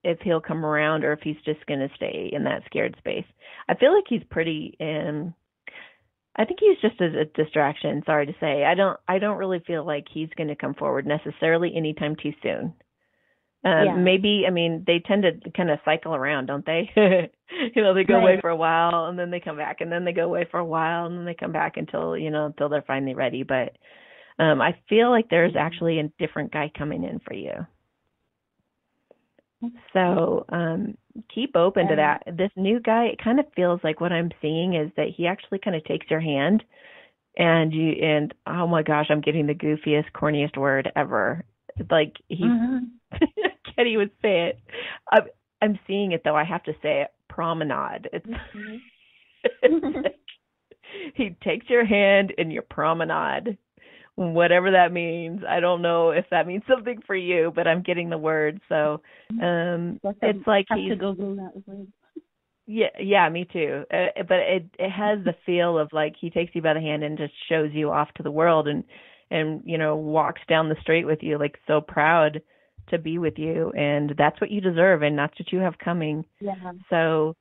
if he'll come around or if he's just going to stay in that scared space. I feel like he's pretty. I think he's just a distraction. Sorry to say, I don't really feel like he's going to come forward necessarily anytime too soon. Maybe, they tend to kind of cycle around, don't they? They go away for a while and then they come back, and then they go away for a while and then they come back until they're finally ready. But I feel like there's actually a different guy coming in for you. So keep open to that. This new guy, it kind of feels like what I'm seeing is that he actually kind of takes your hand and oh my gosh, I'm getting the goofiest, corniest word ever. Like he can't even say it. I'm seeing it though. I have to say it. Promenade. It's, it's like, he takes your hand in your promenade, whatever that means. I don't know if that means something for you, but I'm getting the word. So it's like he's. Have to Google that word. Yeah, me too. But it has the feel of like he takes you by the hand and just shows you off to the world, and walks down the street with you, like so proud to be with you, and that's what you deserve, and that's what you have coming. Yeah. So,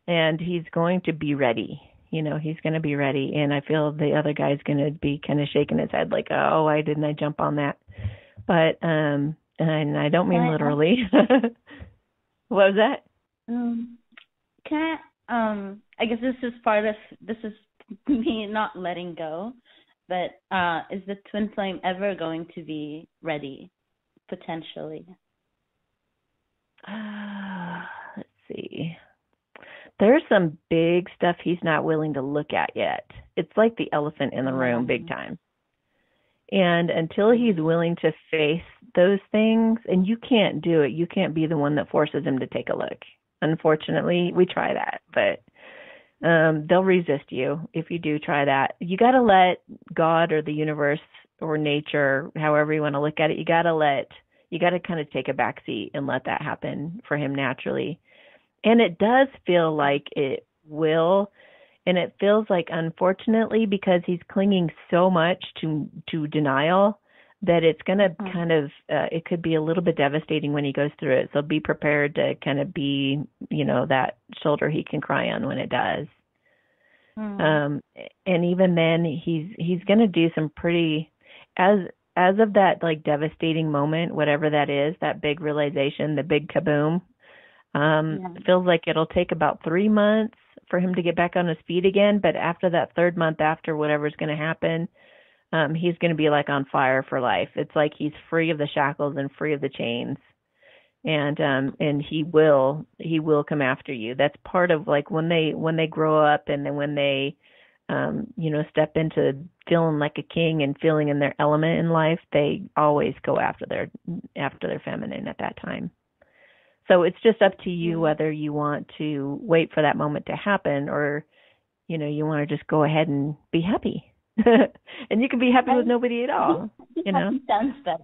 and he's going to be ready. He's going to be ready, and I feel the other guy's going to be kind of shaking his head, like, oh, why didn't I jump on that? But and I don't mean literally. What was that? I guess this is me not letting go, but is the twin flame ever going to be ready, potentially? Let's see. There's some big stuff he's not willing to look at yet. It's like the elephant in the room, big time. And until he's willing to face those things, and you can't do it, you can't be the one that forces him to take a look. Unfortunately, we try that, but they'll resist you if you do try that. You got to let God or the universe or nature, however you want to look at it, you got to kind of take a back seat and let that happen for him naturally. And it does feel like it will, and it feels like, unfortunately, because he's clinging so much to denial, that it's going to kind of, it could be a little bit devastating when he goes through it. So be prepared to kind of be, that shoulder he can cry on when it does. And even then he's going to do some pretty, as of that like devastating moment, whatever that is, that big realization, the big kaboom, it feels like it'll take about 3 months for him to get back on his feet again. But after that third month, after whatever's going to happen, he's going to be like on fire for life. It's like he's free of the shackles and free of the chains, and he will come after you. That's part of like when they grow up, and then when they step into feeling like a king and feeling in their element in life, they always go after their feminine at that time. So it's just up to you whether you want to wait for that moment to happen, or you want to just go ahead and be happy. And you can be happy with nobody at all. Sounds better.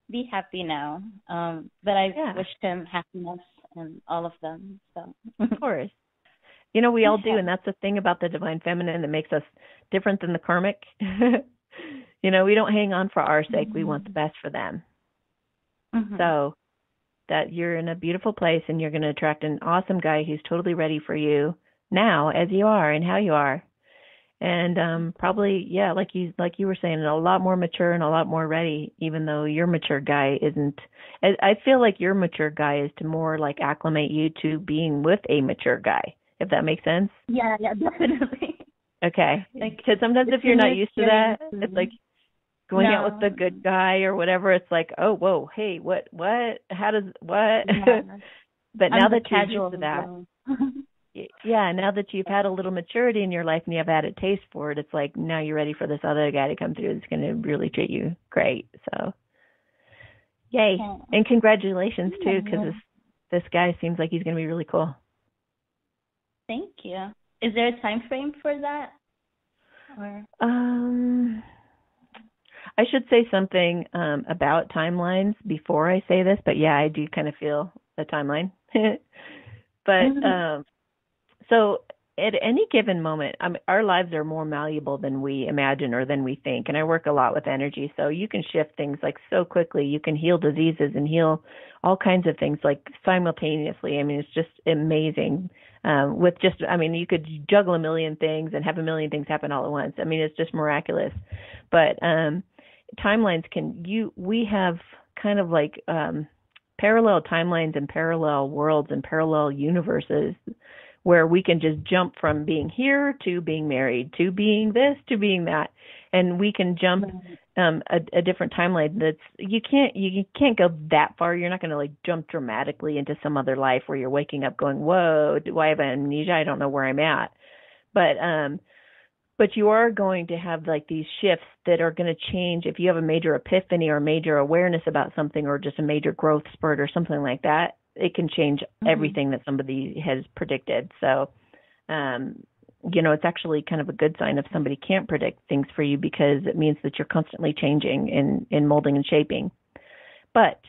Be happy now. But I wish him happiness and all of them. So of course. We all do, and that's the thing about the divine feminine that makes us different than the karmic. We don't hang on for our sake. We want the best for them. So that you're in a beautiful place, and you're going to attract an awesome guy who's totally ready for you now, as you are and how you are. And probably, like you were saying, a lot more mature and a lot more ready, even though your mature guy isn't. I feel like your mature guy is to more like acclimate you to being with a mature guy, if that makes sense. Yeah, definitely. Okay. Because sometimes if you're not used to that, it's like going out with the good guy or whatever. It's like, oh, whoa, hey, what, how does, what? Yeah. But now that you're used to that. Yeah, now that you've had a little maturity in your life and you've had a taste for it, it's like now you're ready for this other guy to come through that's going to really treat you great. So, yay. And congratulations, too, because this guy seems like he's going to be really cool. Thank you. Is there a time frame for that? Or? I should say something about timelines before I say this, but yeah, I do kind of feel the timeline. But so at any given moment, our lives are more malleable than we imagine or than we think. And I work a lot with energy, so you can shift things like so quickly. You can heal diseases and heal all kinds of things like simultaneously. I mean, it's just amazing. You could juggle a million things and have a million things happen all at once. I mean, it's just miraculous. But timelines we have kind of like parallel timelines and parallel worlds and parallel universes where we can just jump from being here to being married to being this to being that, and we can jump a different timeline. That's you can't go that far. You're not going to like jump dramatically into some other life where you're waking up going, whoa, do I have amnesia? I don't know where I'm at. But But you are going to have like these shifts that are going to change. If you have a major epiphany or major awareness about something, or just a major growth spurt or something like that, it can change everything that somebody has predicted. So, it's actually kind of a good sign if somebody can't predict things for you, because it means that you're constantly changing in molding and shaping. But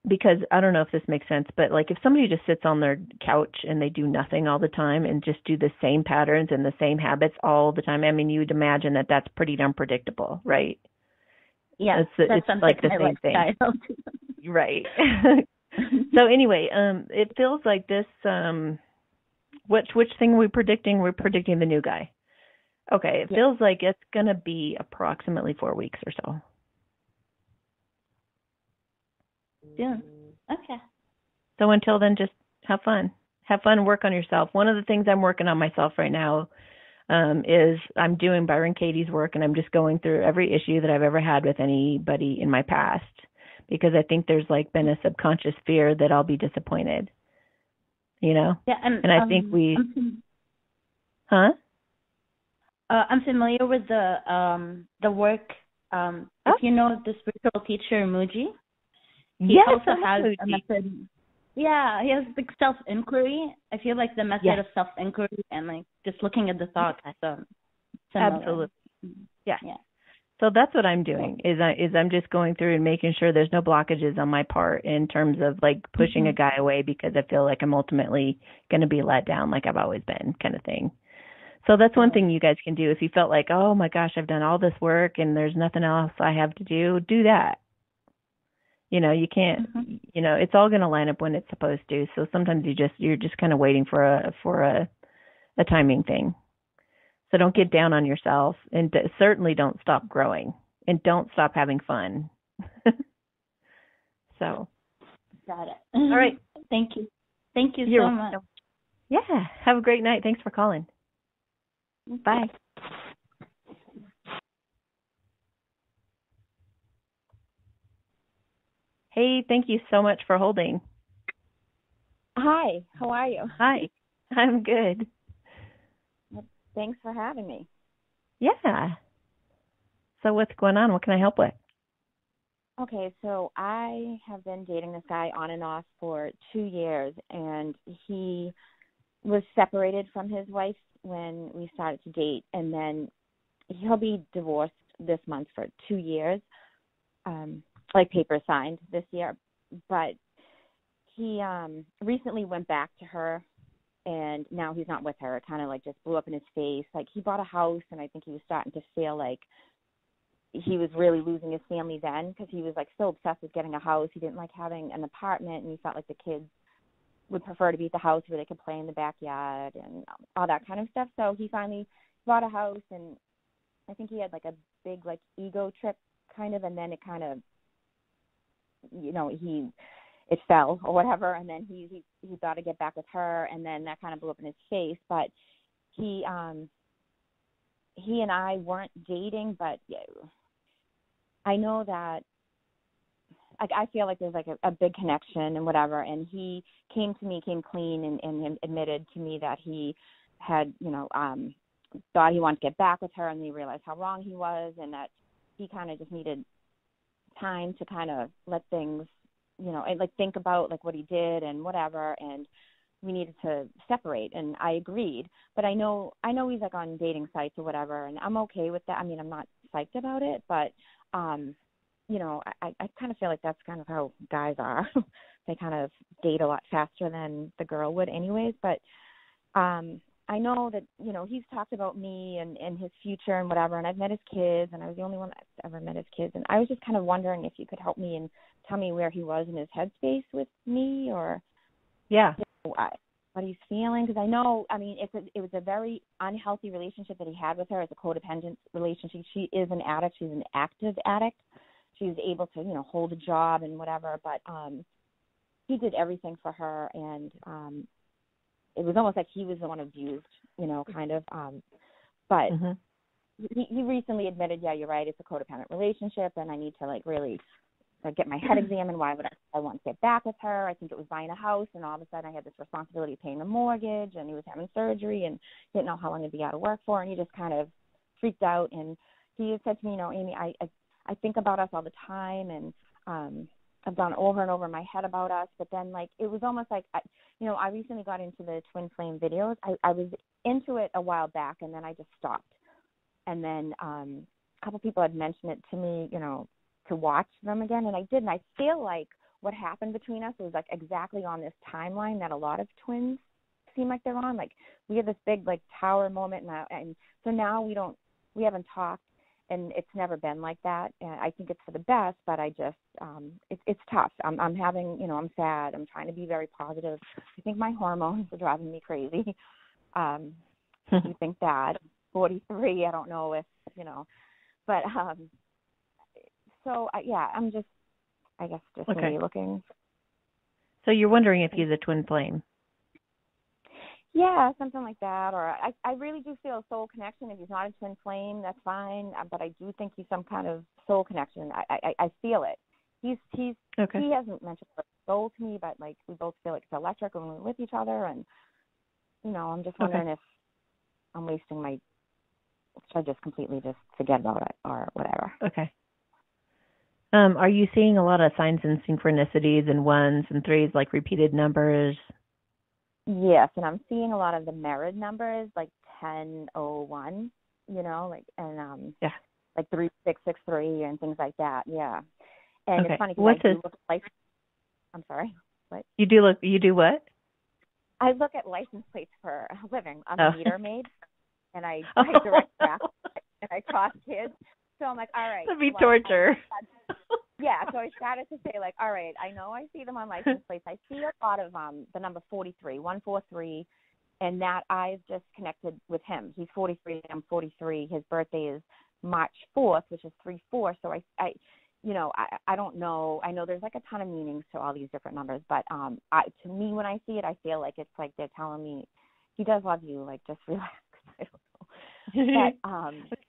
because I don't know if this makes sense, but like if somebody just sits on their couch and they do nothing all the time and just do the same patterns and the same habits all the time, I mean, you'd imagine that that's pretty unpredictable, right? Yeah, it's like the same thing. Right. So anyway, it feels like this, which thing are we predicting? We're predicting the new guy. Okay, it feels like it's going to be approximately 4 weeks or so. Yeah. Okay. So until then, just have fun. Have fun and work on yourself. One of the things I'm working on myself right now is I'm doing Byron Katie's work, and I'm just going through every issue that I've ever had with anybody in my past, because I think there's like been a subconscious fear that I'll be disappointed. Yeah, and I think I'm familiar with the work. If you know the spiritual teacher Muji. He also has a method. Yeah, he has like self-inquiry. I feel like the method of self-inquiry and like just looking at the thoughts. Absolutely. Yeah. So that's what I'm doing. Is I'm just going through and making sure there's no blockages on my part in terms of like pushing a guy away because I feel like I'm ultimately going to be let down, like I've always been, kind of thing. So that's one thing you guys can do. If you felt like, oh my gosh, I've done all this work and there's nothing else I have to do that. You can't, it's all going to line up when it's supposed to. So sometimes you're just kind of waiting for a timing thing. So don't get down on yourself, and certainly don't stop growing, and don't stop having fun. So. Got it. All right. Thank you. Thank you so much. Yeah. Have a great night. Thanks for calling. Bye. Hey, thank you so much for holding. Hi, how are you? Hi, I'm good. Thanks for having me. Yeah. So what's going on? What can I help with? Okay, so I have been dating this guy on and off for 2 years, and he was separated from his wife when we started to date, and then he'll be divorced this month for 2 years. Like paper signed this year, but he recently went back to her, and now he's not with her. It kind of like just blew up in his face. Like he bought a house, and I think he was starting to feel like he was really losing his family then, because he was like so obsessed with getting a house. He didn't like having an apartment, and he felt like the kids would prefer to be at the house where they could play in the backyard and all that kind of stuff. So he finally bought a house, and I think he had like a big like ego trip kind of, and then it kind of, it fell or whatever, and then he thought to get back with her, and then that kind of blew up in his face. But he and I weren't dating, but I know that I feel like there's like a big connection and whatever. And he came clean and admitted to me that he had thought he wanted to get back with her, and he realized how wrong he was, and that he kind of just needed time to kind of let things, and like think about like what he did and whatever, and we needed to separate, and I agreed. But I know he's like on dating sites or whatever, and I'm okay with that. I mean, I'm not psyched about it, but I kind of feel like that's kind of how guys are. They kind of date a lot faster than the girl would anyways. But I know that, he's talked about me and his future and whatever, and I've met his kids, and I was the only one that's ever met his kids. And I was just kind of wondering if you could help me and tell me where he was in his headspace with me, or what he's feeling. Because I know, it was a very unhealthy relationship that he had with her. It's a codependent relationship. She is an addict. She's an active addict. She's able to, hold a job and whatever. But he did everything for her, and it was almost like he was the one abused, kind of. But he recently admitted, yeah, you're right, it's a codependent relationship, and I need to like really get my head examined. Why would I want to get back with her? I think it was buying a house, and all of a sudden I had this responsibility of paying the mortgage, and he was having surgery and didn't know how long he'd be out of work for, and he just kind of freaked out. And he had said to me, Amy, I think about us all the time, and I've gone over and over in my head about us, but then it was almost like, I recently got into the twin flame videos. I was into it a while back, and then I just stopped. And then a couple people had mentioned it to me, to watch them again, and I did. And I feel like what happened between us was exactly on this timeline that a lot of twins seem like they're on. We had this big tower moment, and so now we haven't talked. And it's never been like that. And I think it's for the best, but I just, it's tough. I'm having, I'm sad. I'm trying to be very positive. I think my hormones are driving me crazy. You think that 43, I don't know if, but, so I'm just, I guess just maybe looking. So you're wondering if he's a twin flame? Yeah, something like that. Or I really do feel a soul connection. If he's not a twin flame, that's fine. But I do think he's some kind of soul connection. I feel it. He hasn't mentioned soul to me, but we both feel like it's electric when we're with each other. And I'm just wondering if I'm wasting my. Should I just completely just forget about it or whatever? Okay. Are you seeing a lot of signs and synchronicities and ones and threes, like repeated numbers? Yes, and I'm seeing a lot of the mirrored numbers, 1001, and 3663 and things like that. Yeah, and it's funny because I do look at I'm sorry, what? You do what? I look at license plates for a living. I'm a meter maid, and I direct traffic and I cross kids. So I'm like, all right. That'd be torture. Yeah, so I started to say, all right, I know I see them on license plates. I see a lot of the number 43, 143, and that I've just connected with him. He's 43, I'm 43. His birthday is March 4th, which is 3/4. So I don't know. I know there's a ton of meanings to all these different numbers, but to me, when I see it, I feel like it's they're telling me, he does love you, just relax. I don't know. But,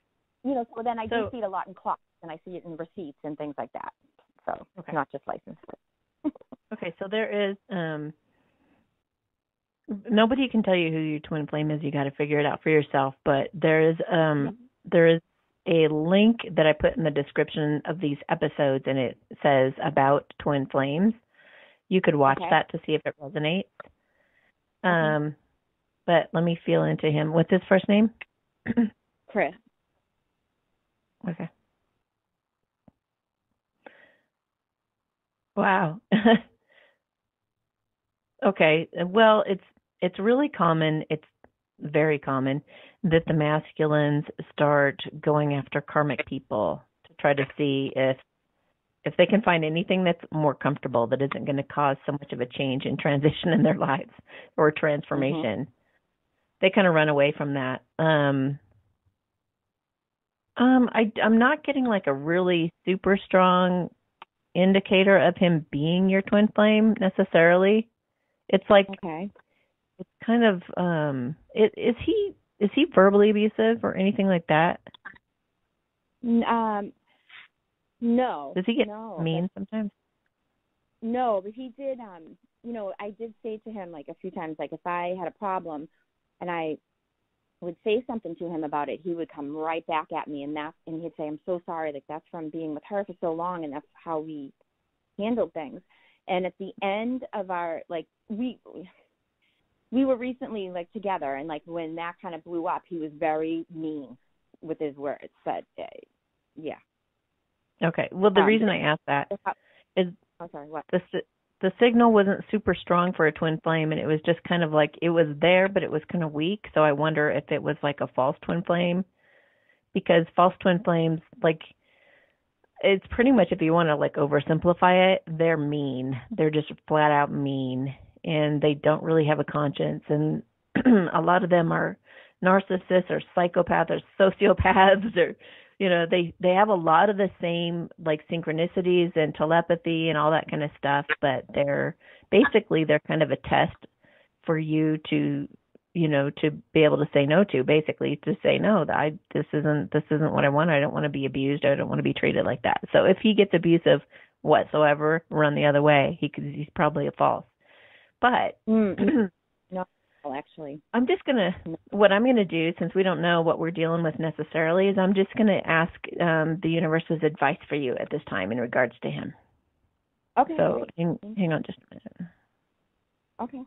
so then I do see it a lot in clocks, and I see it in receipts and things like that. So it's not just license plates. Okay, so there is nobody can tell you who your twin flame is. You got to figure it out for yourself. But there is a link that I put in the description of these episodes, and it says about twin flames. You could watch that to see if it resonates. But let me feel into him. What's his first name? Chris. Okay. Wow. Okay. Well, it's really common. It's very common that the masculines start going after karmic people to try to see if they can find anything that's more comfortable, that isn't going to cause so much of a change and transition in their lives or transformation. They kind of run away from that. I'm not getting a really super strong indicator of him being your twin flame necessarily. It's it's kind of is he verbally abusive or anything like that? No. Does he get mean sometimes? No, but he did. I did say to him a few times, if I had a problem, and I would say something to him about it, he would come right back at me, and he'd say, "I'm so sorry. That's from being with her for so long, and that's how we handled things." And at the end of our we were recently together, and when that kind of blew up, he was very mean with his words. But yeah. Okay. Well, the reason I asked that is what? The signal wasn't super strong for a twin flame, and it was just kind of it was there, but it was kind of weak. So I wonder if it was a false twin flame, because false twin flames, it's pretty much, if you want to oversimplify it, they're mean. They're just flat out mean, and they don't really have a conscience. And a lot of them are narcissists or psychopaths or sociopaths, or they have a lot of the same synchronicities and telepathy and all that kind of stuff, but they're kind of a test for you to to be able to say no to, basically to say no, this isn't what I want. I don't want to be abused. I don't want to be treated like that. So if he gets abusive whatsoever, run the other way. He's probably a false. But no, actually, what I'm gonna do, since we don't know what we're dealing with necessarily, is I'm just gonna ask the universe's advice for you at this time in regards to him. Okay. So hang on just a minute. Okay.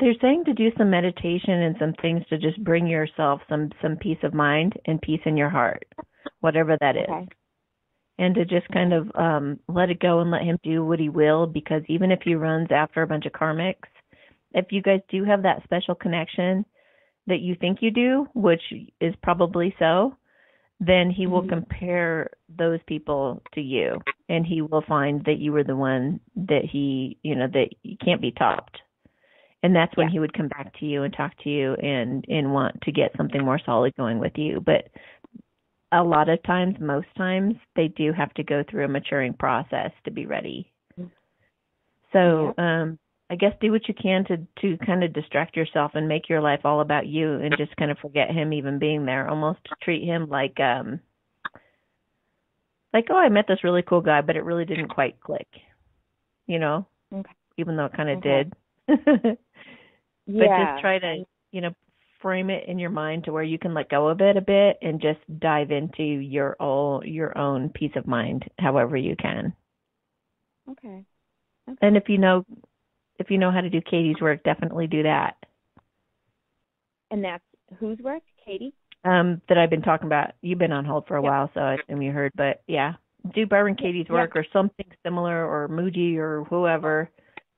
They're saying to do some meditation and some things to just bring yourself some peace of mind and peace in your heart, whatever that is. And to just kind of let it go and let him do what he will, because even if he runs after a bunch of karmics, if you guys do have that special connection that you think you do, which is probably so, then he will compare those people to you, and he will find that you were the one that he, that you can't be topped. And that's when he would come back to you and talk to you and want to get something more solid going with you. But a lot of times, most times, they do have to go through a maturing process to be ready. So I guess do what you can to kind of distract yourself and make your life all about you and just kind of forget him even being there. Almost treat him like, oh, I met this really cool guy, but it really didn't quite click, even though it kind of did. But just try to, frame it in your mind to where you can let go of it a bit and just dive into your own peace of mind, however you can. Okay. And if you know how to do Katie's work, definitely do that. And that's whose work, Katie? That I've been talking about. You've been on hold for a while, so I assume you heard. But yeah, do Byron Katie's work or something similar, or Muji or whoever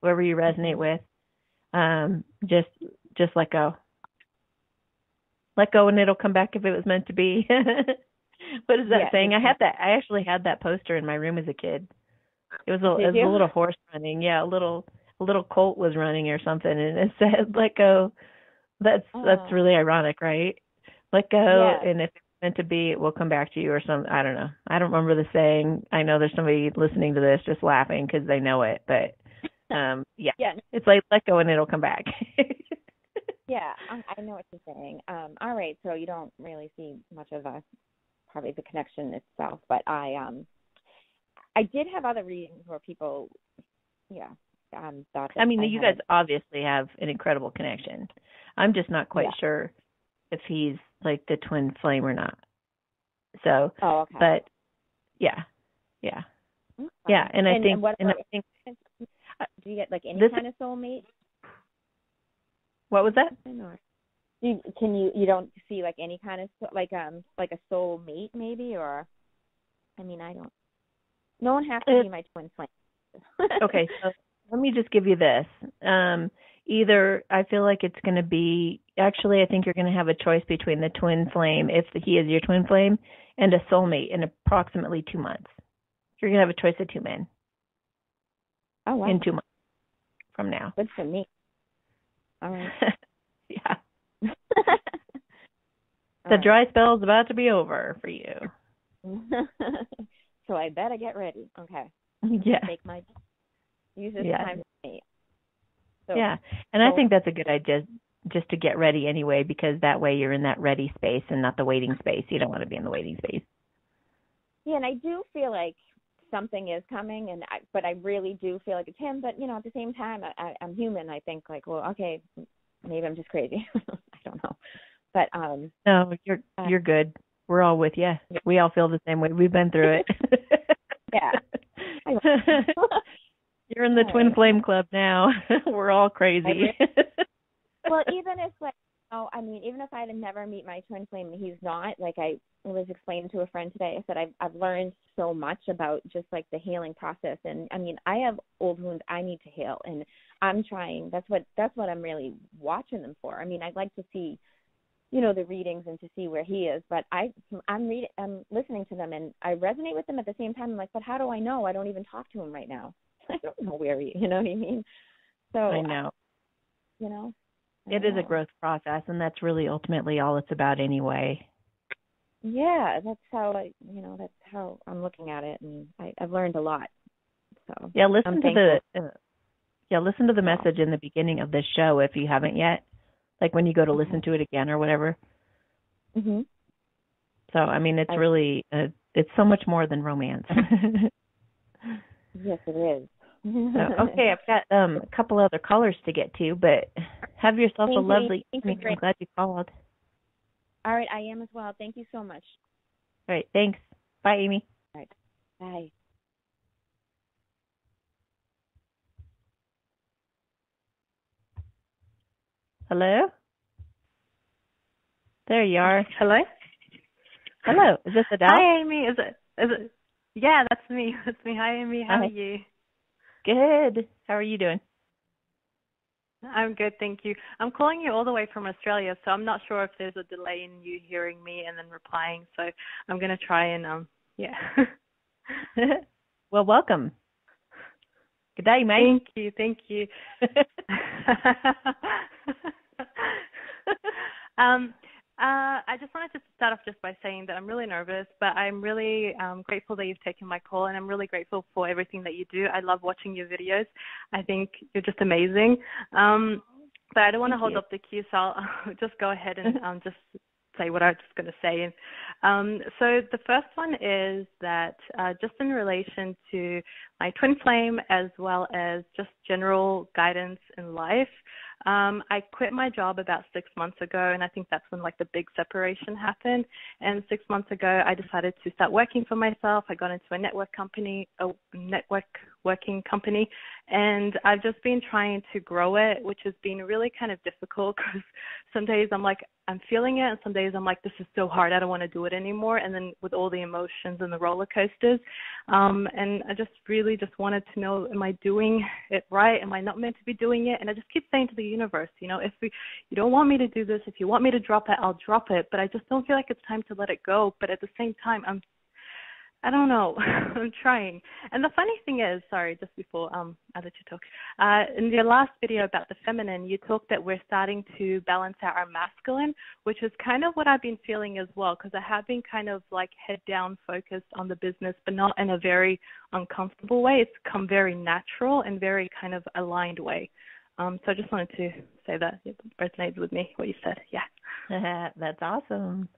you resonate with. Just let go. Let go, and it'll come back if it was meant to be. What is that saying? I actually had that poster in my room as a kid. It was a little horse running. Yeah, a little colt was running or something, and it said, "Let go." That's really ironic, right? Let go, and if it's meant to be, it will come back to you or something. I don't know. I don't remember the saying. I know there's somebody listening to this just laughing because they know it, but it's like let go and it'll come back. I know what you're saying. All right, so you don't really see much of probably the connection itself, but I did have other readings where people, thought that you guys obviously have an incredible connection. I'm just not quite sure if he's like the twin flame or not. So, but and I think, do you get like any kind of soulmate? What was that? You don't see like any kind of like a soulmate maybe, or I don't. No one has to be my twin flame. Okay, so let me just give you this. Either I feel like it's going to be, actually I think you're going to have a choice between the twin flame, if he is your twin flame, and a soulmate in approximately 2 months. You're going to have a choice of 2 men. Oh, wow. In 2 months from now. Good for me. All right. The dry spell is about to be over for you. So I better get ready. Okay. Yeah. Use this time for me. So, and I think that's a good idea, just to get ready anyway, because that way you're in that ready space and not the waiting space. You don't want to be in the waiting space. Yeah, and I do feel like something is coming, but I really do feel like it's him. But at the same time, I'm human. I think like, well, okay, maybe I'm just crazy. I don't know, but no, you're good. We're all with you. We all feel the same way. We've been through it. You're in the twin flame club now. We're all crazy. Well, even if even if I had never meet my twin flame and he's not, like I was explaining to a friend today, I said I've learned so much about just like the healing process, and I have old wounds I need to heal, and I'm trying. That's what I'm really watching them for. I'd like to see, the readings and to see where he is, but I'm listening to them and I resonate with them at the same time. I'm like, but how do I know? I don't even talk to him right now. I don't know where he, you know what I mean? So I know. It is a growth process, and that's really ultimately all it's about anyway. Yeah, that's how that's how I'm looking at it, and I've learned a lot. So listen to the message in the beginning of this show if you haven't yet, like when you go to listen to it again or whatever. So, I mean, it's really, it's so much more than romance. Yes, it is. So, okay, I've got a couple other callers to get to, but have yourself a lovely evening. I'm glad you called. All right, I am as well. Thank you so much. All right, thanks. Bye, Amy. All right, bye. Hello? There you are. Hello? Hello. Is this Adele? Hi, Amy. Is it? Yeah, that's me. That's me. Hi, Amy. How are you? Good. How are you doing? I'm good, thank you. I'm calling you all the way from Australia, so I'm not sure if there's a delay in you hearing me and then replying. So I'm going to try and yeah. Well, welcome. Good day, mate. Thank you. I just wanted to start off just by saying that I'm really nervous, but I'm really grateful that you've taken my call, and I'm really grateful for everything that you do. I love watching your videos. I think you're just amazing. But I don't want to hold up the queue, so I'll just go ahead and just say what I was just going to say. So the first one is that just in relation to my twin flame as well as just general guidance in life, I quit my job about 6 months ago, and I think that's when like the big separation happened. And 6 months ago, I decided to start working for myself. I got into a network working company, and I've just been trying to grow it, which has been really kind of difficult because some days I'm like, I'm feeling it, and some days I'm like, this is so hard, I don't want to do it anymore. And then with all the emotions and the roller coasters, and I just really just wanted to know, am I doing it right? Am I not meant to be doing it? And I just keep saying to the universe, you know, if you don't want me to do this, if you want me to drop it, I'll drop it. But I just don't feel like it's time to let it go. But at the same time, I don't know. I'm trying. And the funny thing is, sorry, just before I let you talk, in your last video about the feminine, you talked that we're starting to balance out our masculine, which is kind of what I've been feeling as well, because I have been kind of like head down focused on the business, but not in a very uncomfortable way. It's come very natural and very kind of aligned way. So I just wanted to say that it resonates with me, what you said. Yeah. That's awesome.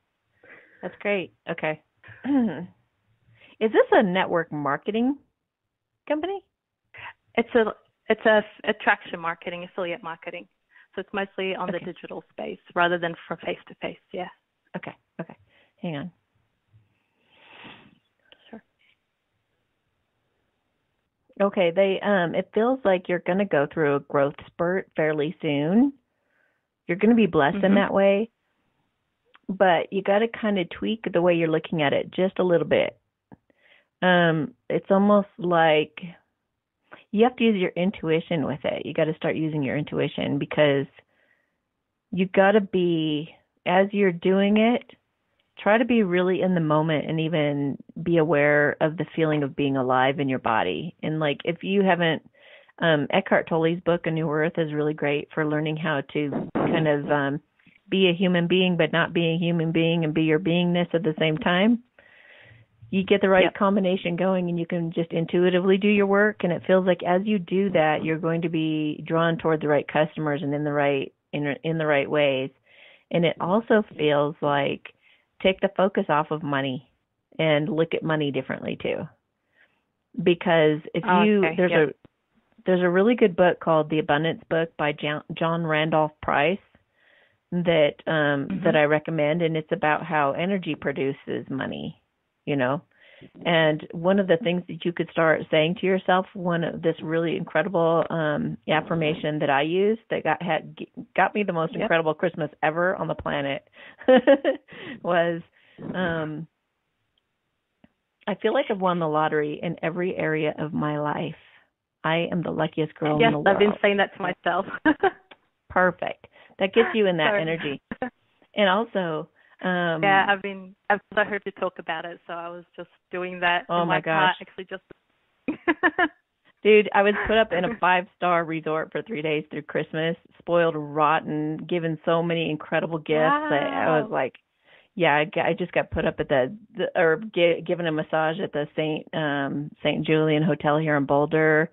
That's great. Okay. Is this a network marketing company? It's a attraction marketing, affiliate marketing. So it's mostly on the digital space rather than for face to face. Yeah. Okay. Hang on. Sure. Okay. It feels like you're going to go through a growth spurt fairly soon. You're going to be blessed in that way, but you got to kind of tweak the way you're looking at it just a little bit. It's almost like you have to use your intuition with it. You got to start using your intuition, because you got to be, as you're doing it, try to be really in the moment and even be aware of the feeling of being alive in your body. And like, if you haven't, Eckhart Tolle's book, A New Earth, is really great for learning how to kind of be a human being, but not be a human being and be your beingness at the same time. You get the right combination going, and you can just intuitively do your work. And it feels like as you do that, you're going to be drawn toward the right customers and in the right ways. And it also feels like take the focus off of money and look at money differently too. Because if there's a really good book called The Abundance Book by John Randolph Price that I recommend, and it's about how energy produces money. You know, and one of the things that you could start saying to yourself, this really incredible affirmation that I used that got me the most incredible Christmas ever on the planet was, I feel like I've won the lottery in every area of my life. I am the luckiest girl in the world. Yes, I've been saying that to myself. Perfect. That gets you in that energy. And also, I've also heard you talk about it, so I was just doing that. Oh my gosh! Actually, just dude, I was put up in a 5-star resort for 3 days through Christmas, spoiled rotten, given so many incredible gifts that I was like, I just got put up at given a massage at the St. Julian Hotel here in Boulder,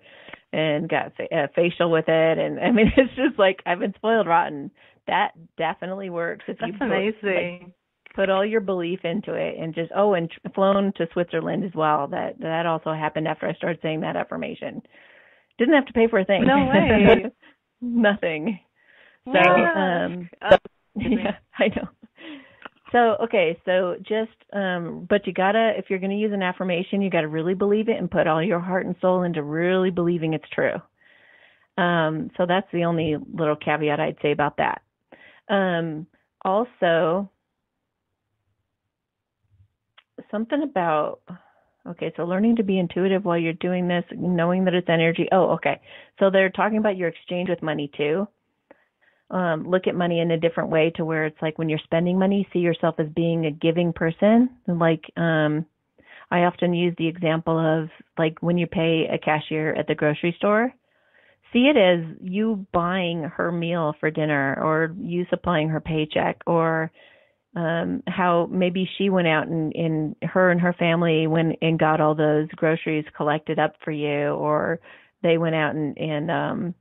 and got a facial with it, and I mean, it's just like I've been spoiled rotten. That definitely works. That's amazing. Put all your belief into it, and just and flown to Switzerland as well. That also happened after I started saying that affirmation. Didn't have to pay for a thing. No way. Nothing. So yeah, I know. So so just but you gotta, if you're gonna use an affirmation, you gotta really believe it and put all your heart and soul into really believing it's true. So that's the only little caveat I'd say about that. Also, something about, so learning to be intuitive while you're doing this, knowing that it's energy. So they're talking about your exchange with money too. Look at money in a different way, to where it's like when you're spending money, see yourself as being a giving person. Like, I often use the example of like when you pay a cashier at the grocery store, see it as you buying her meal for dinner, or you supplying her paycheck, or how maybe she went out and her and her family went and got all those groceries collected up for you, or they went out and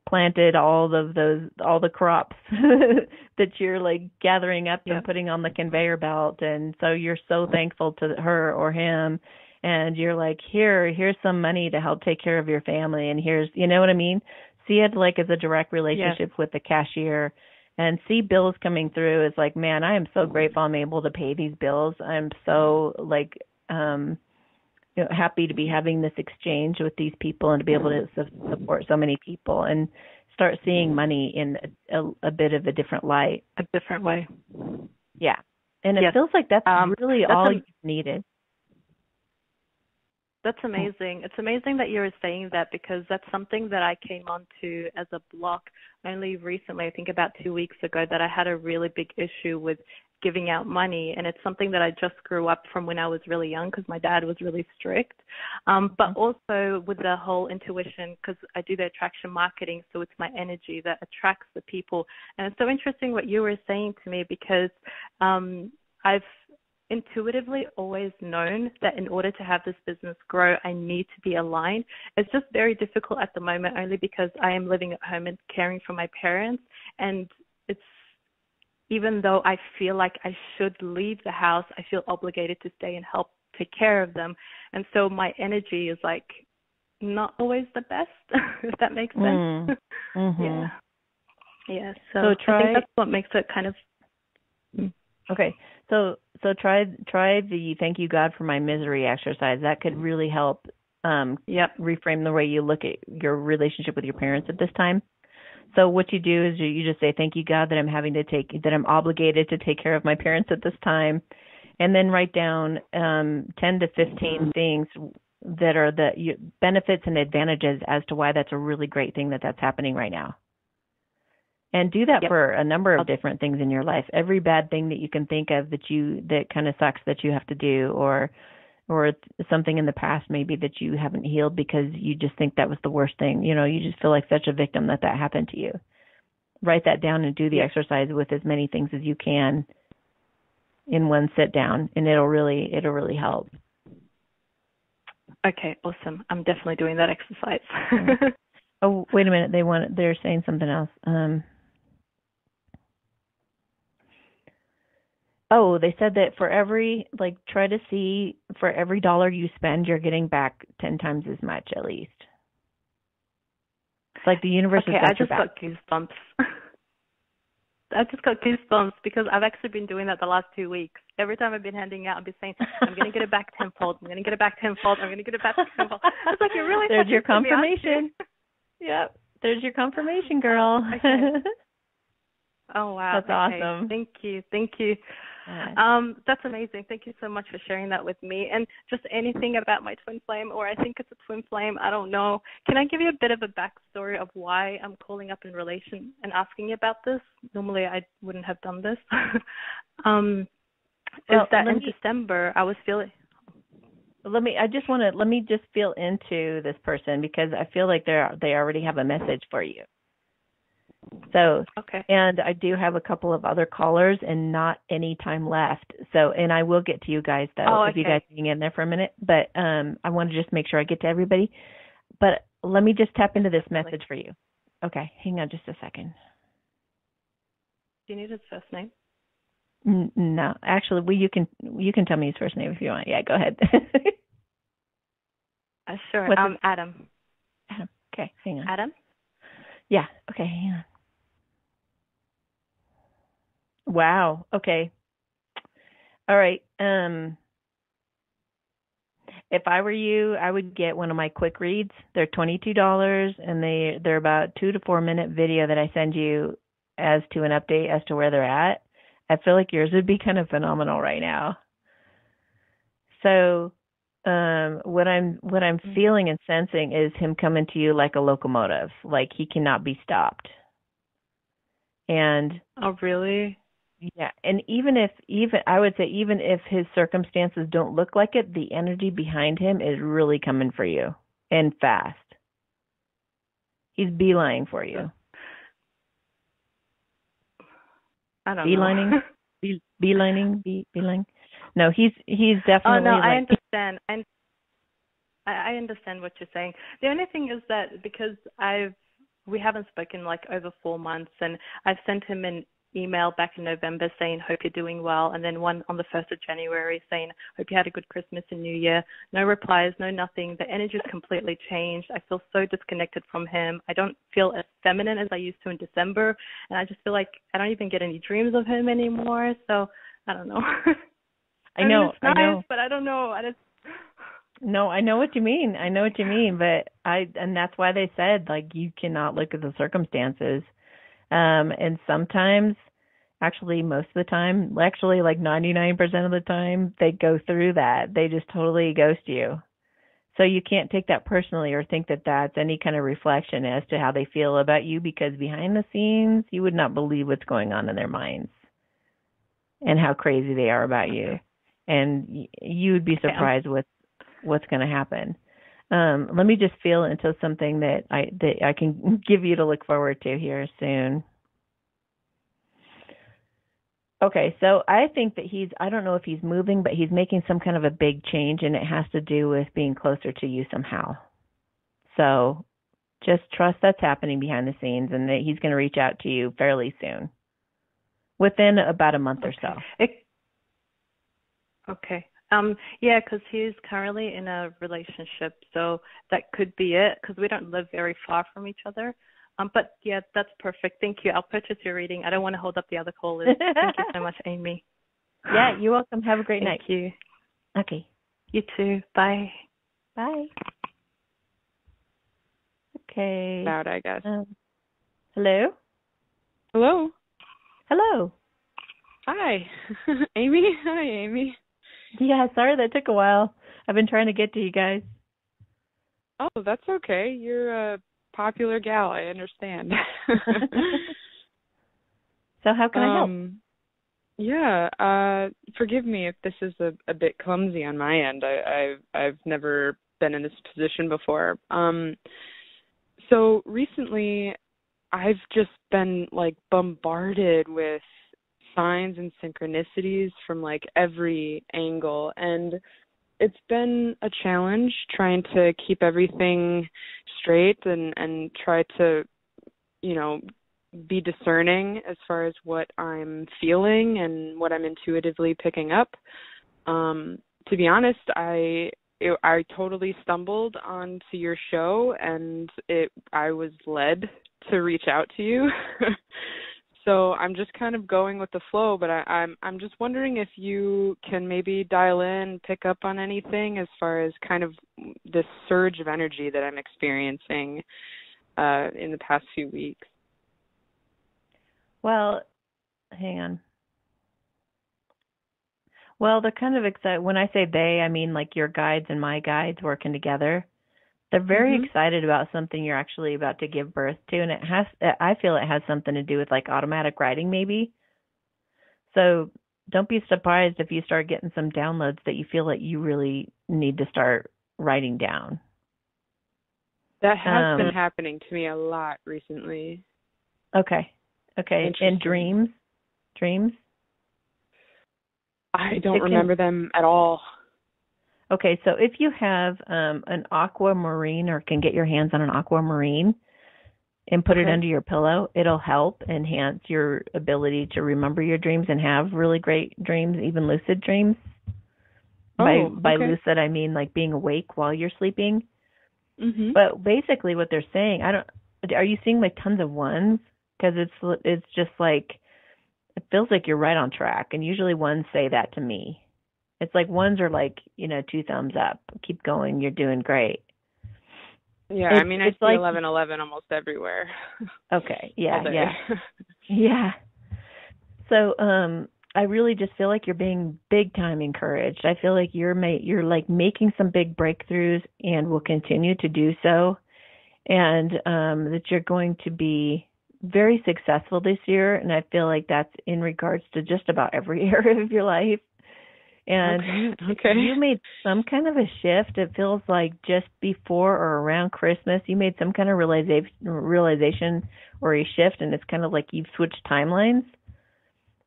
planted all the crops that you're like gathering up and putting on the conveyor belt, and so you're so thankful to her or him, and you're like, here's some money to help take care of your family, and here's, you know what I mean? See it like as a direct relationship with the cashier, and see bills coming through as like, man, I am so grateful I'm able to pay these bills. I'm so like happy to be having this exchange with these people and to be able to support so many people, and start seeing money in a bit of a different light. A different way. Yeah. And it feels like that's really all you needed. That's amazing. It's amazing that you're saying that, because that's something that I came onto as a block only recently, I think about 2 weeks ago, that I had a really big issue with giving out money. And it's something that I just grew up from when I was really young, because my dad was really strict. But also with the whole intuition, because I do the attraction marketing, so it's my energy that attracts the people. And it's so interesting what you were saying to me, because I've intuitively always known that in order to have this business grow, I need to be aligned. It's just very difficult at the moment, only because I am living at home and caring for my parents. And it's, even though I feel like I should leave the house, I feel obligated to stay and help take care of them. And so my energy is like not always the best, if that makes sense. Mm-hmm. Yeah. So I think that's what makes it kind of. Okay. So try the thank you God for my misery exercise. That could really help reframe the way you look at your relationship with your parents at this time. So what you do is you just say, thank you God that I'm obligated to take care of my parents at this time, and then write down 10 to 15 things that are the benefits and advantages as to why that's a really great thing that's happening right now. And do that for a number of different things in your life. Every bad thing that you can think of that kind of sucks that you have to do, or something in the past maybe that you haven't healed because you just think that was the worst thing. You know, you just feel like such a victim that happened to you. Write that down and do the exercise with as many things as you can in one sit down, and it'll really help. Okay, awesome. I'm definitely doing that exercise. Oh, wait a minute. They're saying something else. They said that for every $1 you spend, you're getting back 10 times as much at least. It's like the universe has got your back. I just got goosebumps because I've actually been doing that the last 2 weeks. Every time I've been handing out, I've been saying, I'm going to get it back tenfold. I'm going to get it back tenfold. I'm going to get it back tenfold. It's like, it really There's your confirmation. Yep. There's your confirmation, girl. Okay. Oh, wow. That's awesome. Thank you. That's amazing. Thank you so much for sharing that with me. And just anything about my twin flame, or I think it's a twin flame, I don't know. Can I give you a bit of a backstory of why I'm calling up in relation and asking you about this? Normally I wouldn't have done this. In December I was feeling... Let me just feel into this person, because I feel like they already have a message for you. So, okay. And I do have a couple of other callers and not any time left. So, and I will get to you guys though, if you guys hang in there for a minute. But I want to just make sure I get to everybody. But let me just tap into this message for you. Okay, hang on just a second. Do you need his first name? No, actually, you can tell me his first name if you want. Yeah, go ahead. Sure. Adam. Adam. Okay, hang on. Adam? Yeah. Okay, hang on. Wow. Okay. All right. If I were you, I would get one of my quick reads. They're $22, and they're about 2 to 4 minute video that I send you as to an update as to where they're at. I feel like yours would be kind of phenomenal right now. So, what I'm feeling and sensing is him coming to you like a locomotive, like he cannot be stopped. And oh, really? Yeah, and even if his circumstances don't look like it, the energy behind him is really coming for you and fast. He's beelining for you. I don't know. Beelining. No, he's definitely. Oh no, I understand. I understand what you're saying. The only thing is that because we haven't spoken like over 4 months, and I've sent him an email back in November saying, hope you're doing well, and then one on the 1st of January saying, hope you had a good Christmas and New Year. No replies, no nothing. The energy's completely changed. I feel so disconnected from him. I don't feel as feminine as I used to in December, and I just feel like I don't even get any dreams of him anymore, so I don't know. I know, it's nice, I know. But I don't know. No, I know what you mean. But and that's why they said, like, you cannot look at the circumstances. And sometimes, actually most of the time, actually like 99% of the time, they go through that. They just totally ghost you. So you can't take that personally or think that that's any kind of reflection as to how they feel about you, because behind the scenes, you would not believe what's going on in their minds and how crazy they are about you. And you would be surprised with what's going to happen. Let me just feel into something that I can give you to look forward to here soon. Okay, so I think that I don't know if he's moving, but he's making some kind of a big change, and it has to do with being closer to you somehow. So just trust that's happening behind the scenes, and that he's going to reach out to you fairly soon, within about a month or so. Okay. Yeah, because he's currently in a relationship, so that could be it, because we don't live very far from each other. But yeah, that's perfect. Thank you. I'll purchase your reading. I don't want to hold up the other callers. Thank you so much, Amy. Yeah, you're welcome. Have a great night. Thank you. Okay. You too. Bye. Bye. Okay. Loud, I guess. Hello? Hello? Hello. Hi. Amy? Hi, Amy. Yeah, sorry that took a while. I've been trying to get to you guys. Oh, that's okay. You're a popular gal, I understand. So how can I help? Yeah, forgive me if this is a bit clumsy on my end. I've never been in this position before. So recently I've just been like bombarded with signs and synchronicities from like every angle, and it's been a challenge trying to keep everything straight and try to, you know, be discerning as far as what I'm feeling and what I'm intuitively picking up. To be honest, I totally stumbled onto your show, and I was led to reach out to you. So I'm just kind of going with the flow, but I'm just wondering if you can maybe dial in, pick up on anything as far as kind of this surge of energy that I'm experiencing in the past few weeks. Well, hang on. Well, they're kind of excited. When I say they, I mean like your guides and my guides working together. They're very excited about something you're actually about to give birth to, and I feel it has something to do with like automatic writing maybe. So don't be surprised if you start getting some downloads that you feel like you really need to start writing down. That has been happening to me a lot recently. Okay. And dreams? I don't remember them at all. Okay, so if you have an aquamarine or can get your hands on an aquamarine, and put it under your pillow. It'll help enhance your ability to remember your dreams and have really great dreams, even lucid dreams. By lucid, I mean like being awake while you're sleeping. Mm-hmm. But basically what they're saying, are you seeing like tons of ones? Because it's just like, it feels like you're right on track. And usually ones say that to me. It's like ones are like, 2 thumbs up. Keep going. You're doing great. Yeah, I mean, I see like 1111 almost everywhere. Okay. Yeah, yeah. Yeah. So, I really just feel like you're being big time encouraged. I feel like you're like making some big breakthroughs and will continue to do so. And that you're going to be very successful this year. And I feel like that's in regards to just about every area of your life. And you made some kind of a shift. It feels like just before or around Christmas, you made some kind of realization or a shift, and it's kind of like you've switched timelines.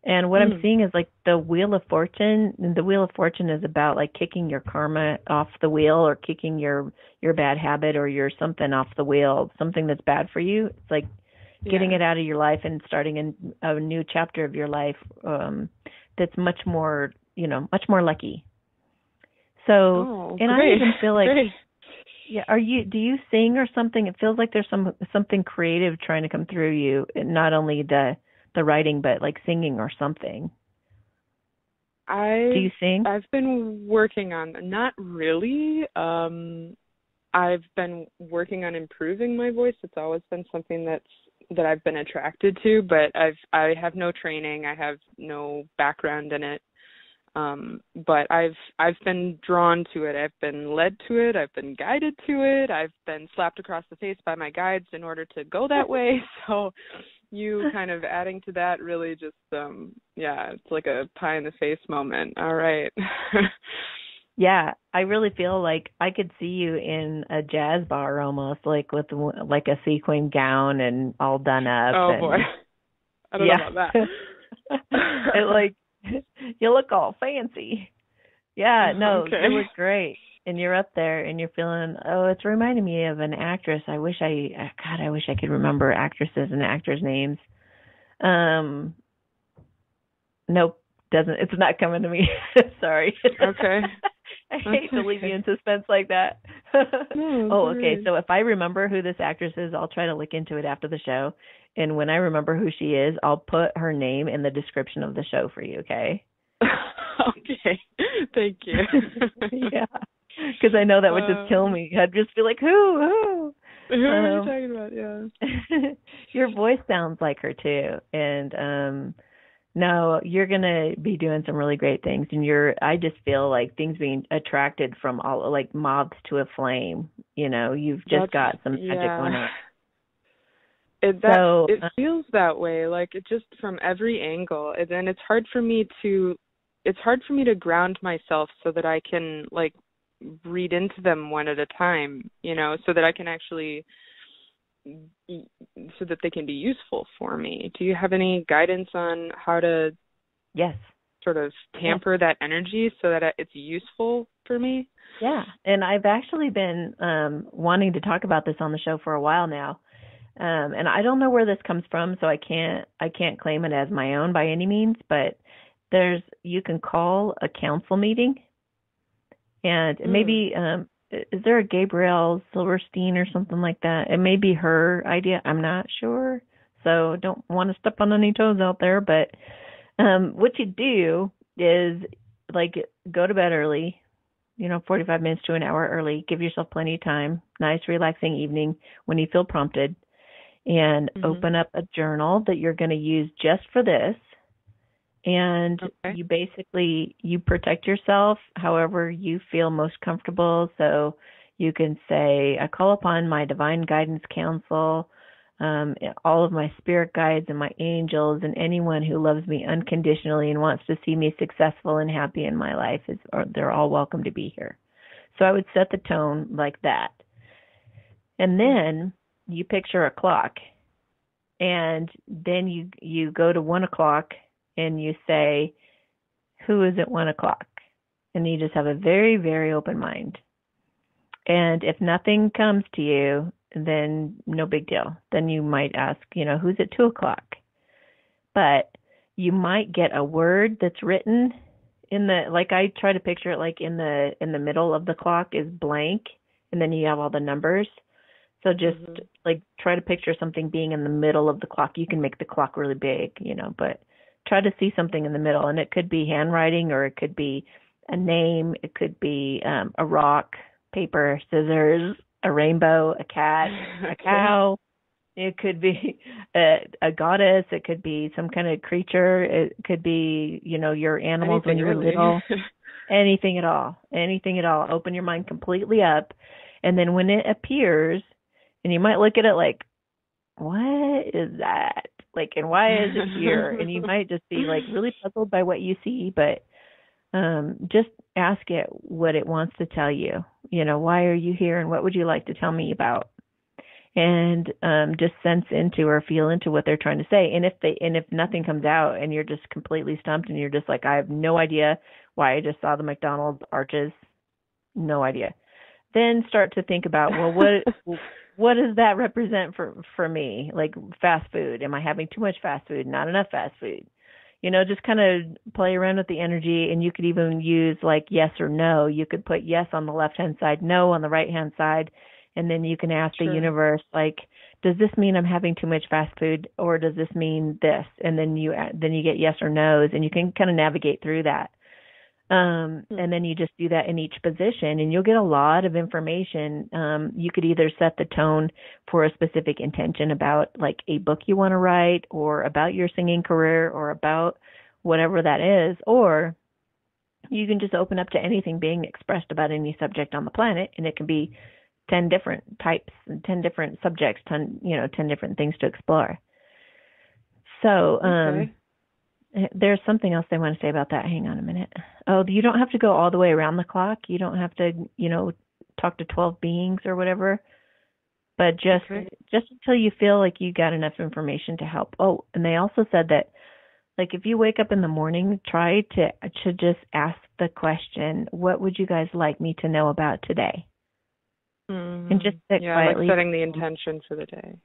And what I'm seeing is like the Wheel of Fortune. And the Wheel of Fortune is about like kicking your karma off the wheel, or kicking your bad habit or your something off the wheel, something that's bad for you. It's like getting it out of your life and starting a new chapter of your life that's much more lucky. So, and I even feel like, do you sing or something? It feels like there's something creative trying to come through you, not only the writing, but like singing or something. Do you sing? I've been working on, not really. I've been working on improving my voice. It's always been something that I've been attracted to, but I have no training. I have no background in it. But I've been drawn to it. I've been led to it. I've been guided to it. I've been slapped across the face by my guides in order to go that way. So you kind of adding to that really just, it's like a pie in the face moment. All right. Yeah, I really feel like I could see you in a jazz bar almost, like with like a sequin gown and all done up. Oh, boy. I don't know about that. It like, you look all fancy. Yeah, no, you look great. And you're up there and you're feeling, it's reminding me of an actress. I wish I could remember actresses and actors' names. Nope, it's not coming to me. Sorry. Okay. I hate to leave you in suspense like that. Okay. So if I remember who this actress is, I'll try to look into it after the show. And when I remember who she is, I'll put her name in the description of the show for you, okay? Okay. Thank you. Yeah. Because I know that would just kill me. I'd just be like, who? Who are you talking about? Yeah. Your voice sounds like her, too. And no, you're going to be doing some really great things. And I just feel like things being attracted from all, like moths to a flame. You've just got some magic going on. It feels that way, like it just from every angle. And then it's hard for me to ground myself so that I can like read into them one at a time, so that I can actually, so that they can be useful for me. Do you have any guidance on how to sort of tamper that energy so that it's useful for me? Yeah. And I've actually been wanting to talk about this on the show for a while now. And I don't know where this comes from, so I can't claim it as my own by any means, but you can call a council meeting, and maybe, is there a Gabrielle Silverstein or something like that? It may be her idea. I'm not sure. So don't want to step on any toes out there, but, what you do is like go to bed early, 45 minutes to an hour early, give yourself plenty of time, nice relaxing evening when you feel prompted. And open up a journal that you're going to use just for this. And you protect yourself however you feel most comfortable. So you can say, I call upon my divine guidance council, all of my spirit guides and my angels, and anyone who loves me unconditionally and wants to see me successful and happy in my life. They're all welcome to be here. So I would set the tone like that. And then you picture a clock, and then you go to 1 o'clock and you say, who is at 1 o'clock? And you just have a very, very open mind. And if nothing comes to you, then no big deal. Then you might ask, who's at 2:00? But you might get a word that's written in the, like I try to picture it like in the middle of the clock is blank, and then you have all the numbers. So just like try to picture something being in the middle of the clock. You can make the clock really big, but try to see something in the middle. And it could be handwriting, or it could be a name. It could be a rock, paper, scissors, a rainbow, a cat, a cow. It could be a goddess. It could be some kind of creature. It could be, your animals when you were little. Anything at all. Anything at all. Open your mind completely up. And then when it appears, and you might look at it like, what is that? Like, and why is it here? And you might just be like really puzzled by what you see, but just ask it what it wants to tell you. Why are you here, and what would you like to tell me about? And just sense into or feel into what they're trying to say. And if nothing comes out and you're just completely stumped and you're just like, I have no idea why I just saw the McDonald's arches, no idea. Then start to think about, well, what does that represent for me? Like fast food. Am I having too much fast food? Not enough fast food? Just kind of play around with the energy. And you could even use like yes or no. You could put yes on the left-hand side, no on the right-hand side. And then you can ask the universe, like, does this mean I'm having too much fast food, or does this mean this? And then you get yes or no's, and you can kind of navigate through that. And then you just do that in each position, and you'll get a lot of information. You could either set the tone for a specific intention about like a book you want to write, or about your singing career, or about whatever that is, or you can just open up to anything being expressed about any subject on the planet, and it can be 10 different types, 10 different subjects, 10 different things to explore. So, there's something else I want to say about that. Hang on a minute. Oh, you don't have to go all the way around the clock. You don't have to, talk to 12 beings or whatever, but just until you feel like you got enough information to help. Oh, and they also said that, like, if you wake up in the morning, try to just ask the question, what would you guys like me to know about today? And just sit quietly. Like setting the intention for the day.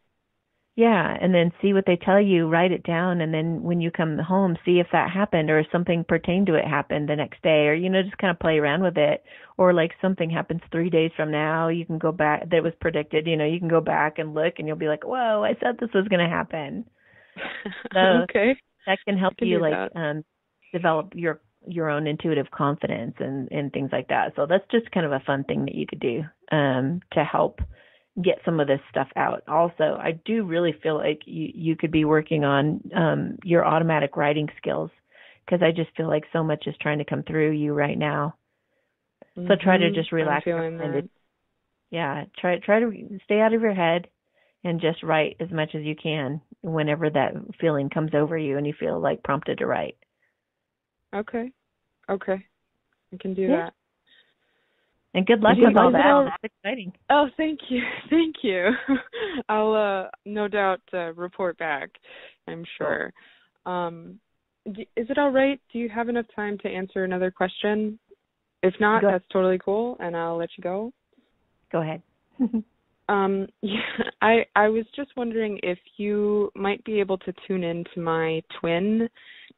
Yeah, and then see what they tell you, write it down, and then when you come home, see if that happened, or if something pertained to it happened the next day, or, just kind of play around with it. Or like something happens 3 days from now, you can go back, that was predicted, you can go back and look, and you'll be like, whoa, I said this was going to happen. So that can help you develop your own intuitive confidence and things like that. So that's just kind of a fun thing that you could do to help get some of this stuff out. Also, I do really feel like you could be working on your automatic writing skills, because I just feel like so much is trying to come through you right now. So try to just relax. Yeah, try to stay out of your head and just write as much as you can whenever that feeling comes over you and you feel like prompted to write. Okay. I can do that. And good luck with all that. That's exciting. Oh, thank you. Thank you. I'll no doubt report back, I'm sure. Is it all right? Do you have enough time to answer another question? If not, that's totally cool, and I'll let you go. Go ahead. I was just wondering if you might be able to tune into my twin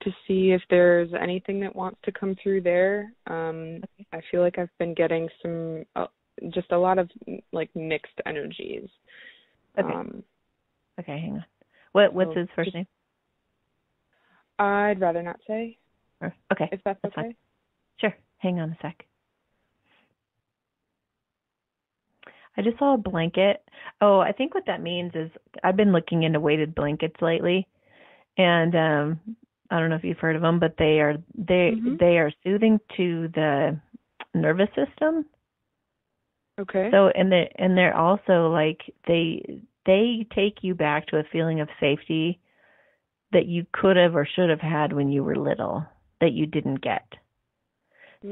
to see if there's anything that wants to come through there. I feel like I've been getting some, just a lot of like mixed energies. Okay. Hang on. What's his first name? I'd rather not say. Okay. If that's okay. Fine. Sure. Hang on a sec. I just saw a blanket. Oh, I think what that means is I've been looking into weighted blankets lately, and I don't know if you've heard of them, but they are soothing to the nervous system. Okay. So and they're also like they take you back to a feeling of safety that you could have or should have had when you were little that you didn't get.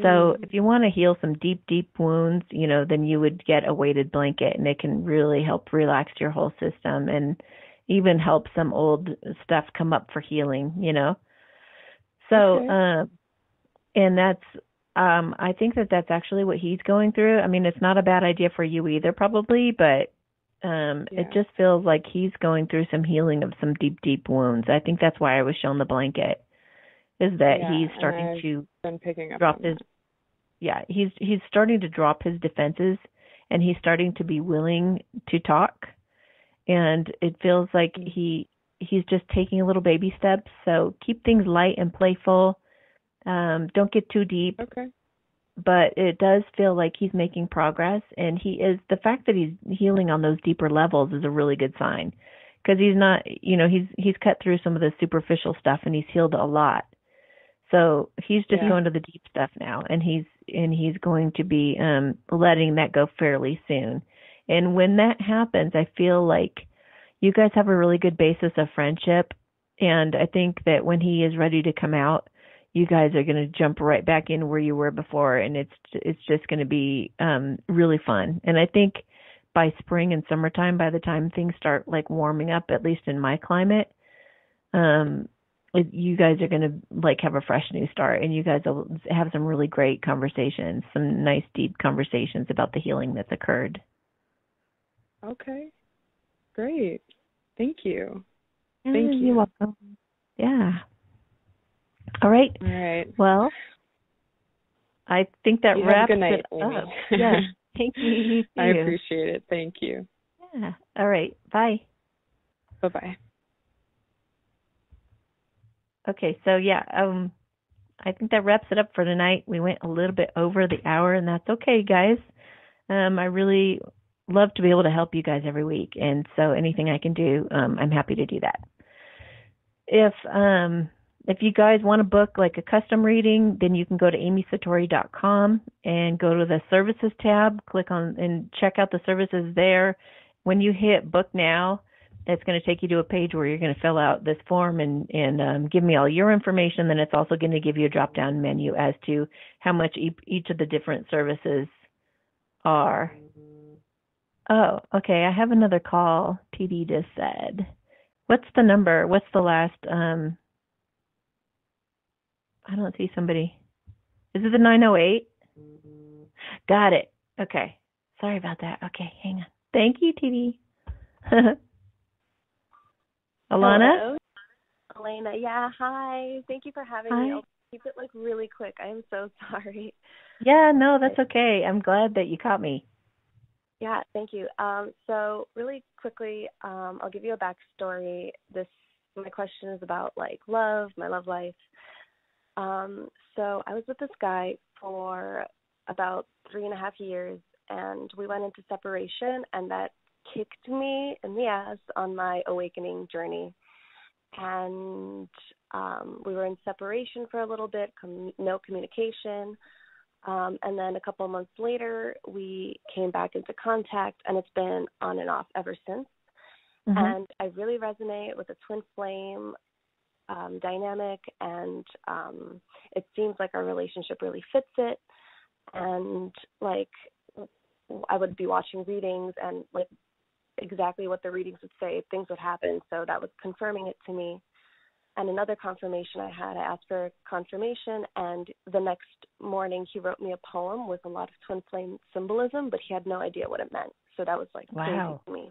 So if you want to heal some deep, deep wounds, then you would get a weighted blanket, and it can really help relax your whole system and even help some old stuff come up for healing, So, and that's, I think that's actually what he's going through. I mean, it's not a bad idea for you either, probably, but It just feels like he's going through some healing of some deep, deep wounds. I think that's why I was shown the blanket, is that he's starting to drop his, he's starting to drop his defenses, and he's starting to be willing to talk. And it feels like he's just taking a little baby steps. So keep things light and playful. Don't get too deep. Okay. But it does feel like he's making progress, and the fact that he's healing on those deeper levels is a really good sign, because he's not, he's cut through some of the superficial stuff, and he's healed a lot. So he's just going to the deep stuff now, and he's going to be letting that go fairly soon. And when that happens, I feel like you guys have a really good basis of friendship, and I think that when he is ready to come out, you guys are going to jump right back in where you were before, and it's just going to be really fun. And I think by spring and summertime, by the time things start like warming up, at least in my climate, you guys are going to like have a fresh new start, and you guys will have some really great conversations, some nice deep conversations about the healing that's occurred. Okay, great. Thank you. Thank you. You're welcome. Yeah. All right. Well, I think that wraps it up. Yeah. Thank you. I appreciate it. Thank you. Yeah. All right. Bye. Bye-bye. Okay. So, I think that wraps it up for tonight. We went a little bit over the hour, and that's okay, guys. I really love to be able to help you guys every week. And so anything I can do, I'm happy to do that. If you guys want to book like a custom reading, then you can go to amysatori.com and go to the services tab, click on and check out the services there. When you hit book now, it's going to take you to a page where you're going to fill out this form and give me all your information. Then it's also going to give you a drop-down menu as to how much each of the different services are. Oh, okay. I have another call. TD just said. What's the number? What's the last... I don't see somebody. Is it the 908? Got it. Okay. Sorry about that. Okay, hang on. Thank you, TD. Alana? Hello. Elena. Yeah, hi. Thank you for having me. I'll keep it like really quick. I am so sorry. Yeah, no, that's okay. I'm glad that you caught me. Yeah, thank you. So really quickly, I'll give you a backstory. My question is about like love, my love life. So I was with this guy for about 3.5 years, and we went into separation, and that kicked me in the ass on my awakening journey. And we were in separation for a little bit, no communication. And then a couple of months later, we came back into contact, and it's been on and off ever since. Mm-hmm. And I really resonate with the twin flame dynamic, and it seems like our relationship really fits it. And like I would be watching readings, and like exactly what the readings would say, things would happen. So that was confirming it to me. And another confirmation I asked for confirmation, and the next morning he wrote me a poem with a lot of twin flame symbolism, but he had no idea what it meant. So that was like crazy to me.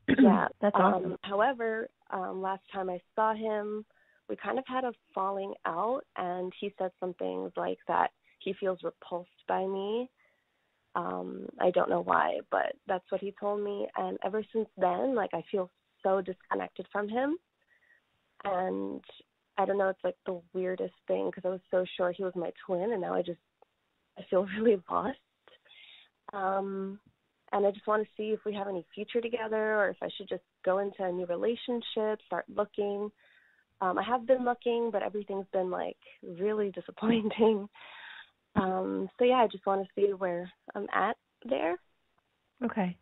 Yeah, that's awesome. However, last time I saw him, we kind of had a falling out, and he said some things like that he feels repulsed by me. I don't know why, but that's what he told me. And ever since then, like I feel so disconnected from him. And I don't know, it's like the weirdest thing, because I was so sure he was my twin, and now I feel really lost. And I just want to see if we have any future together, or if I should just go into a new relationship, start looking. I have been looking, but everything's been like really disappointing. So yeah, I just want to see where I'm at there. Okay.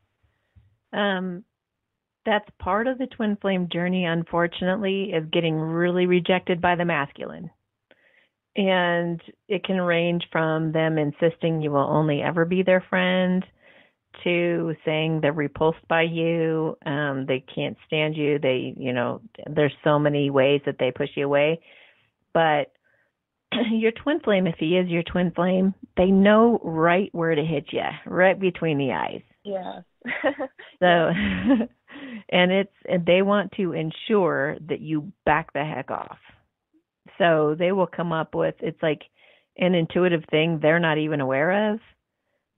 That's part of the twin flame journey, unfortunately, is getting really rejected by the masculine. And it can range from them insisting you will only ever be their friend, to saying they're repulsed by you, they can't stand you, there's so many ways that they push you away. But your twin flame, if he is your twin flame, they know right where to hit you, right between the eyes. Yeah. So, and they want to ensure that you back the heck off. So they will come up with, it's like an intuitive thing they're not even aware of,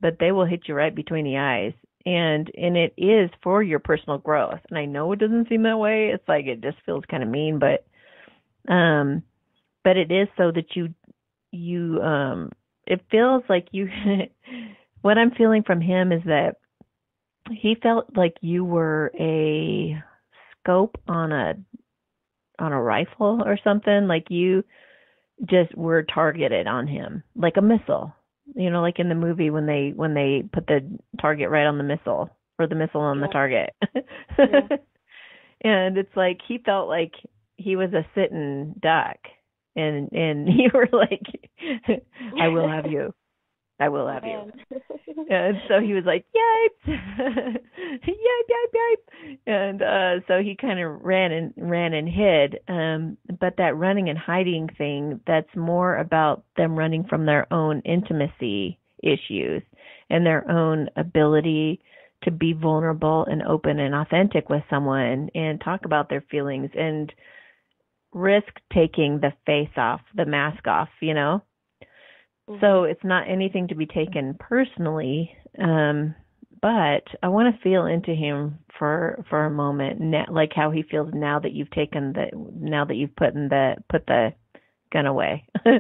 but they will hit you right between the eyes. And it is for your personal growth. And I know it doesn't seem that way. It's like, it just feels kind of mean, but it is so that you it feels like you, what I'm feeling from him is that he felt like you were a scope on a rifle or something, like you just were targeted on him, like a missile. Like in the movie when they put the target right on the missile, or the missile on the target. Yeah. And it's like he felt like he was a sitting duck, and you were like, I will have you. I will have you. And so he was like, yipe, yipe, yipe, yipe. And so he kind of ran and hid. But that running and hiding thing, that's more about them running from their own intimacy issues and their own ability to be vulnerable and open and authentic with someone and talk about their feelings and risk taking the face off, the mask off, So it's not anything to be taken personally, but I want to feel into him for a moment, like how he feels now that you've put the gun away. So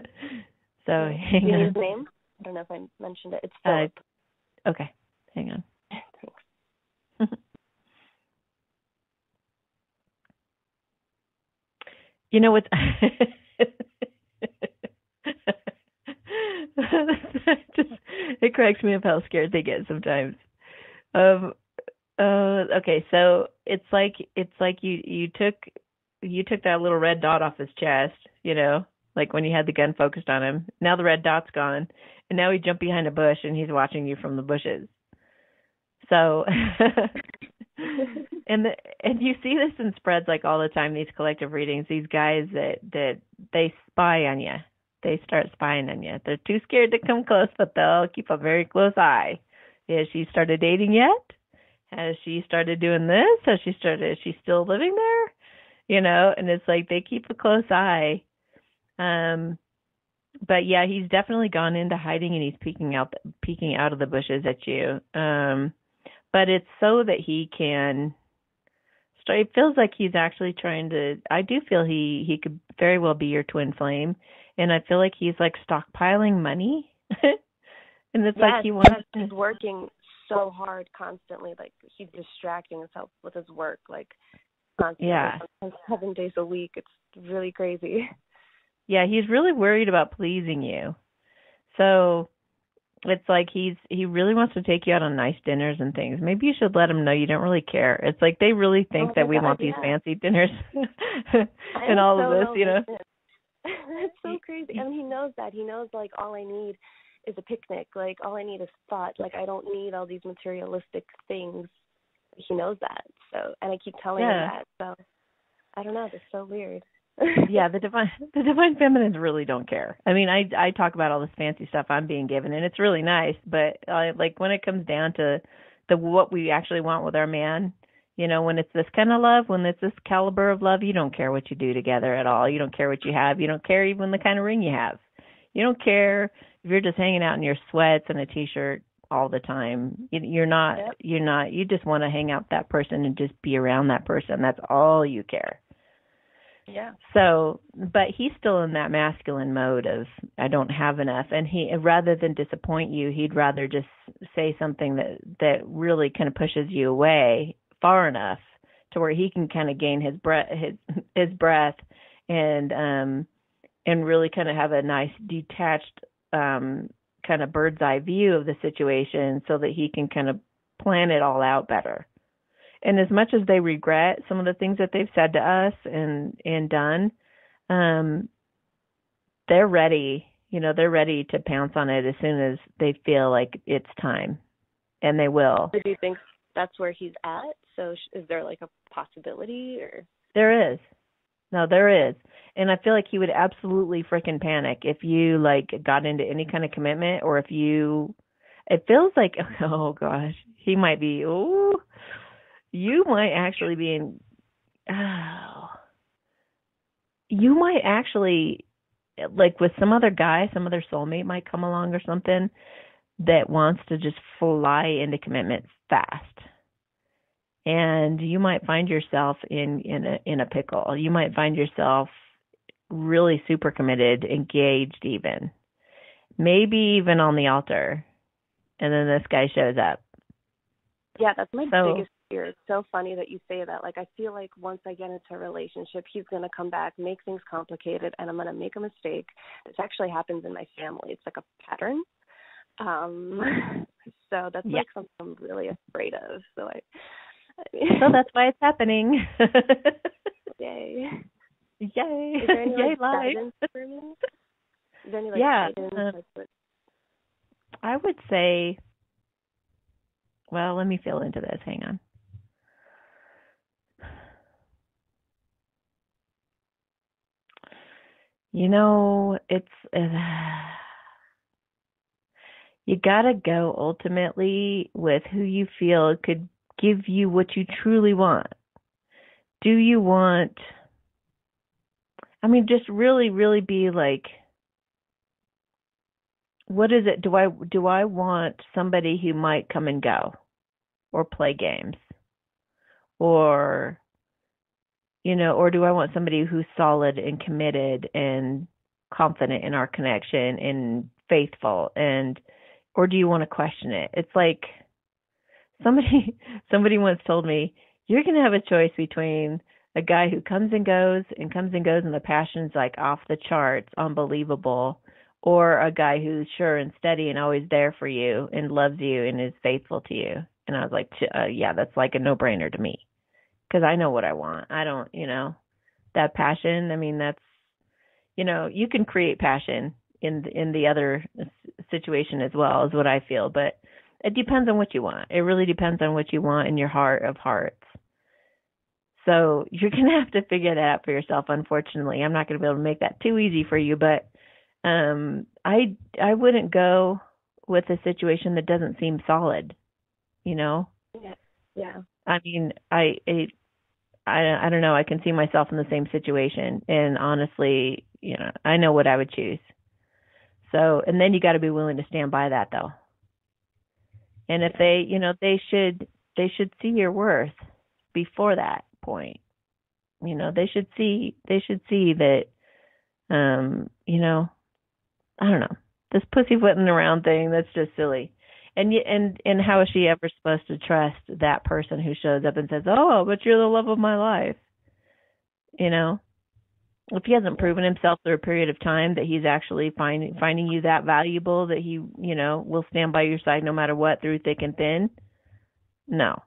hang on. His name? I don't know if I mentioned it. It's Philip. Okay, hang on. Thanks. You know what? It cracks me up how scared they get sometimes. Okay, so it's like you took that little red dot off his chest, like when you had the gun focused on him. Now the red dot's gone, and now he jumped behind a bush and he's watching you from the bushes. So, and you see this in spreads like all the time. These collective readings, these guys that they spy on you. They start spying on you. They're too scared to come close, but they'll keep a very close eye. Has she started dating yet? Has she started doing this? Is she still living there? And it's like they keep a close eye. But yeah, he's definitely gone into hiding and he's peeking out of the bushes at you. But it's so that he can start. It feels like he's actually trying to. I do feel he could very well be your twin flame. And I feel like he's like stockpiling money. And it's like he wants to. He's working so hard constantly. Like he's distracting himself with his work, like constantly. Yeah. 7 days a week. It's really crazy. Yeah, he's really worried about pleasing you. So it's like he really wants to take you out on nice dinners and things. Maybe you should let him know you don't really care. It's like they really think that we want these fancy dinners and all of this, It's so crazy. I mean, he knows that. He knows, like, all I need is a picnic. Like, all I need is thought. Like, I don't need all these materialistic things. He knows that. So, and I keep telling him that. So, I don't know. It's so weird. Yeah, the divine feminines really don't care. I mean, I talk about all this fancy stuff I'm being given, and it's really nice. But like when it comes down to what we actually want with our man, when it's this kind of love, when it's this caliber of love, you don't care what you do together at all. You don't care what you have. You don't care even the kind of ring you have. You don't care if you're just hanging out in your sweats and a t-shirt all the time. You're not. You just want to hang out with that person and just be around that person. That's all you care. Yeah. So, but he's still in that masculine mode of I don't have enough, and he rather than disappoint you, he'd rather just say something that really kind of pushes you away far enough to where he can kind of gain his breath and really kind of have a nice detached kind of bird's eye view of the situation so that he can kind of plan it all out better. And as much as they regret some of the things that they've said to us and done, they're ready. They're ready to pounce on it as soon as they feel like it's time, and they will. Do you think that's where he's at? So is there like a possibility, or? There is. No, there is. And I feel like he would absolutely freaking panic if you like got into any kind of commitment, or if you, it feels like, oh gosh, he might be, you might actually be in, you might actually, like with some other guy, some other soulmate might come along or something that wants to just fly into commitment fast. And you might find yourself in a pickle. You might find yourself really super committed, engaged even. Maybe even on the altar. And then this guy shows up. Yeah, that's my biggest fear. It's so funny that you say that. Like, I feel like once I get into a relationship, he's going to come back, make things complicated, and I'm going to make a mistake. This actually happens in my family. It's like a pattern. So that's like something I'm really afraid of. So so that's why it's happening. Yay. Yay. Is there any Yay, guidance for me? Is there any guidance? I would say, well, let me feel into this. Hang on. It's you gotta go ultimately with who you feel could give you what you truly want. Do you want, just really, really be like, what is it? Do I want somebody who might come and go or play games? Or, or do I want somebody who's solid and committed and confident in our connection and faithful? Or do you want to question it? It's like somebody once told me, you're going to have a choice between a guy who comes and goes and the passion's like off the charts, unbelievable, or a guy who's sure and steady and always there for you and loves you and is faithful to you. And I was like, yeah, that's like a no-brainer to me because I know what I want. I don't, that passion. That's, you can create passion in the other situation as well, is what I feel. But it depends on what you want. It really depends on what you want in your heart of hearts. So you're going to have to figure that out for yourself, unfortunately. I'm not going to be able to make that too easy for you, but I wouldn't go with a situation that doesn't seem solid, Yeah. I don't know. I can see myself in the same situation. And honestly, I know what I would choose. So, and then you got to be willing to stand by that though. And if they, they should see your worth before that point. They should see that, I don't know, this pussyfooting around thing, that's just silly. And how is she ever supposed to trust that person who shows up and says, "Oh, but you're the love of my life"? If he hasn't proven himself through a period of time that he's actually finding you that valuable, that he, will stand by your side no matter what, through thick and thin. No.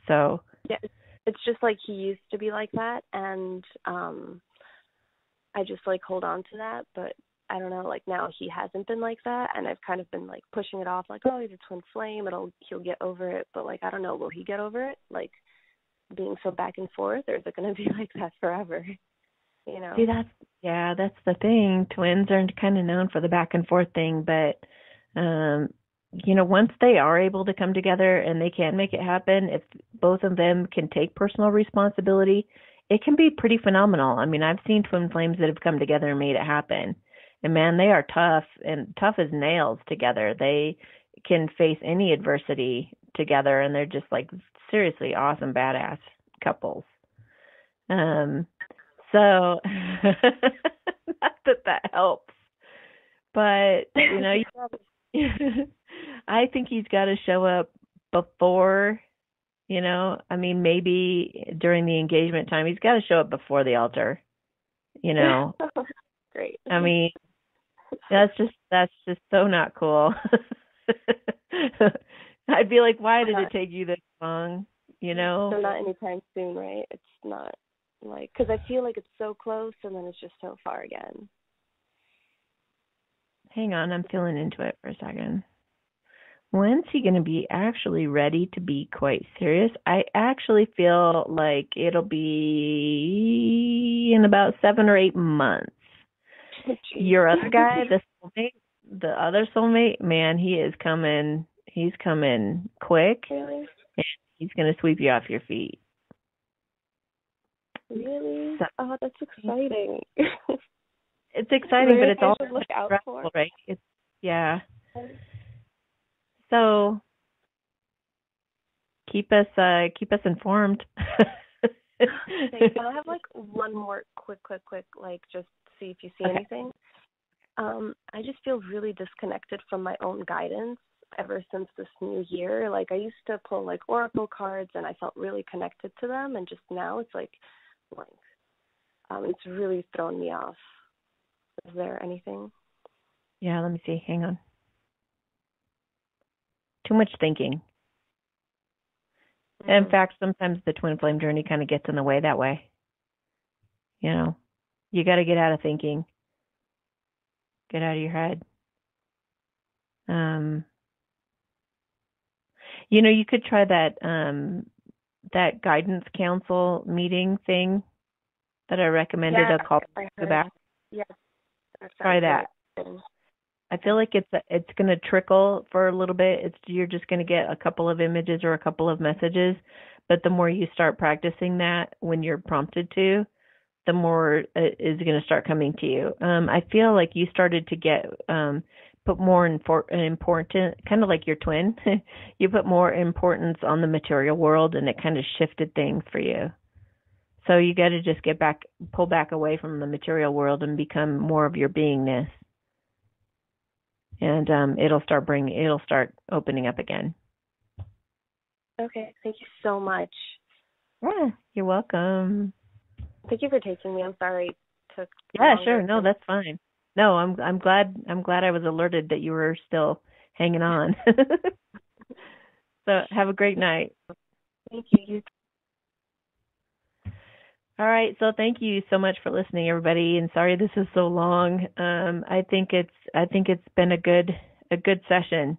So yeah, it's just like he used to be like that, and I just like hold on to that, but I don't know, like now he hasn't been like that, and I've kind of been like pushing it off, like, oh, he's a twin flame, he'll get over it, but like I don't know, will he get over it? Like being so back and forth, or is it going to be like that forever? See, that's the thing. Twins are kind of known for the back and forth thing, but once they are able to come together and they can make it happen, if both of them can take personal responsibility, it can be pretty phenomenal. I've seen twin flames that have come together and made it happen. And man, they are tough as nails together. They can face any adversity together, and they're just like seriously awesome, badass couples. So not that helps, but I think he's got to show up before, maybe during the engagement time. He's got to show up before the altar, Great. That's just so not cool. I'd be like, why did it take you this long? So not anytime soon, right? It's not like, because I feel like it's so close and then it's just so far again. Hang on, I'm feeling into it for a second. When's he going to be actually ready to be quite serious? I actually feel like it'll be in about 7 or 8 months. Your other guy, the soulmate, the other soulmate, man, he is coming. He's coming quick. Really? And he's going to sweep you off your feet. Really? Oh, that's exciting. It's exciting, but it's I also should look out stressful, for. right? Yeah. So keep us informed. Thanks. I have like one more quick, like just see if you see anything. I just feel really disconnected from my own guidance ever since this new year. Like I used to pull like oracle cards and I felt really connected to them, and just now it's like blank. It's really thrown me off. Is there anything? Yeah, let me see. Hang on. Too much thinking. In fact, sometimes the twin flame journey kind of gets in the way that way. You know, you got to get out of thinking. Get out of your head. You know, you could try that guidance council meeting thing that I recommended. Yeah, A call back. Yes. Try that. I feel like it's going to trickle for a little bit. You're just going to get a couple of images or a couple of messages, but the more you start practicing that when you're prompted to, the more it is going to start coming to you. I feel like you started to get put more important, kind of like your twin. You put more importance on the material world, and it kind of shifted things for you. So you got to just pull back away from the material world and become more of your beingness. And it'll start opening up again. Okay, thank you so much. Yeah, you're welcome. Thank you for taking me. I'm sorry it took. Yeah, sure. No, that's fine. No, I'm glad I was alerted that you were still hanging on. So have a great night. Thank you. All right, so thank you so much for listening, everybody. And sorry this is so long. I think it's been a good session,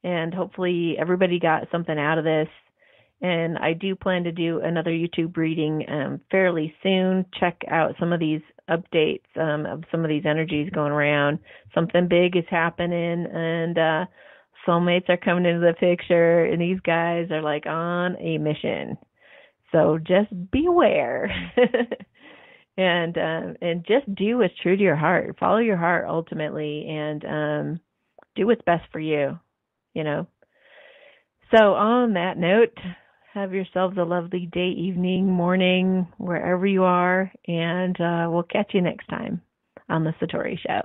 and hopefully everybody got something out of this. And I do plan to do another YouTube reading fairly soon. Check out some of these updates of some of these energies going around. Something big is happening, and soulmates are coming into the picture, and these guys are like on a mission. So just be aware, and just do what's true to your heart. Follow your heart ultimately, and do what's best for you. You know. So on that note, have yourselves a lovely day, evening, morning, wherever you are, and we'll catch you next time on the Satori Show.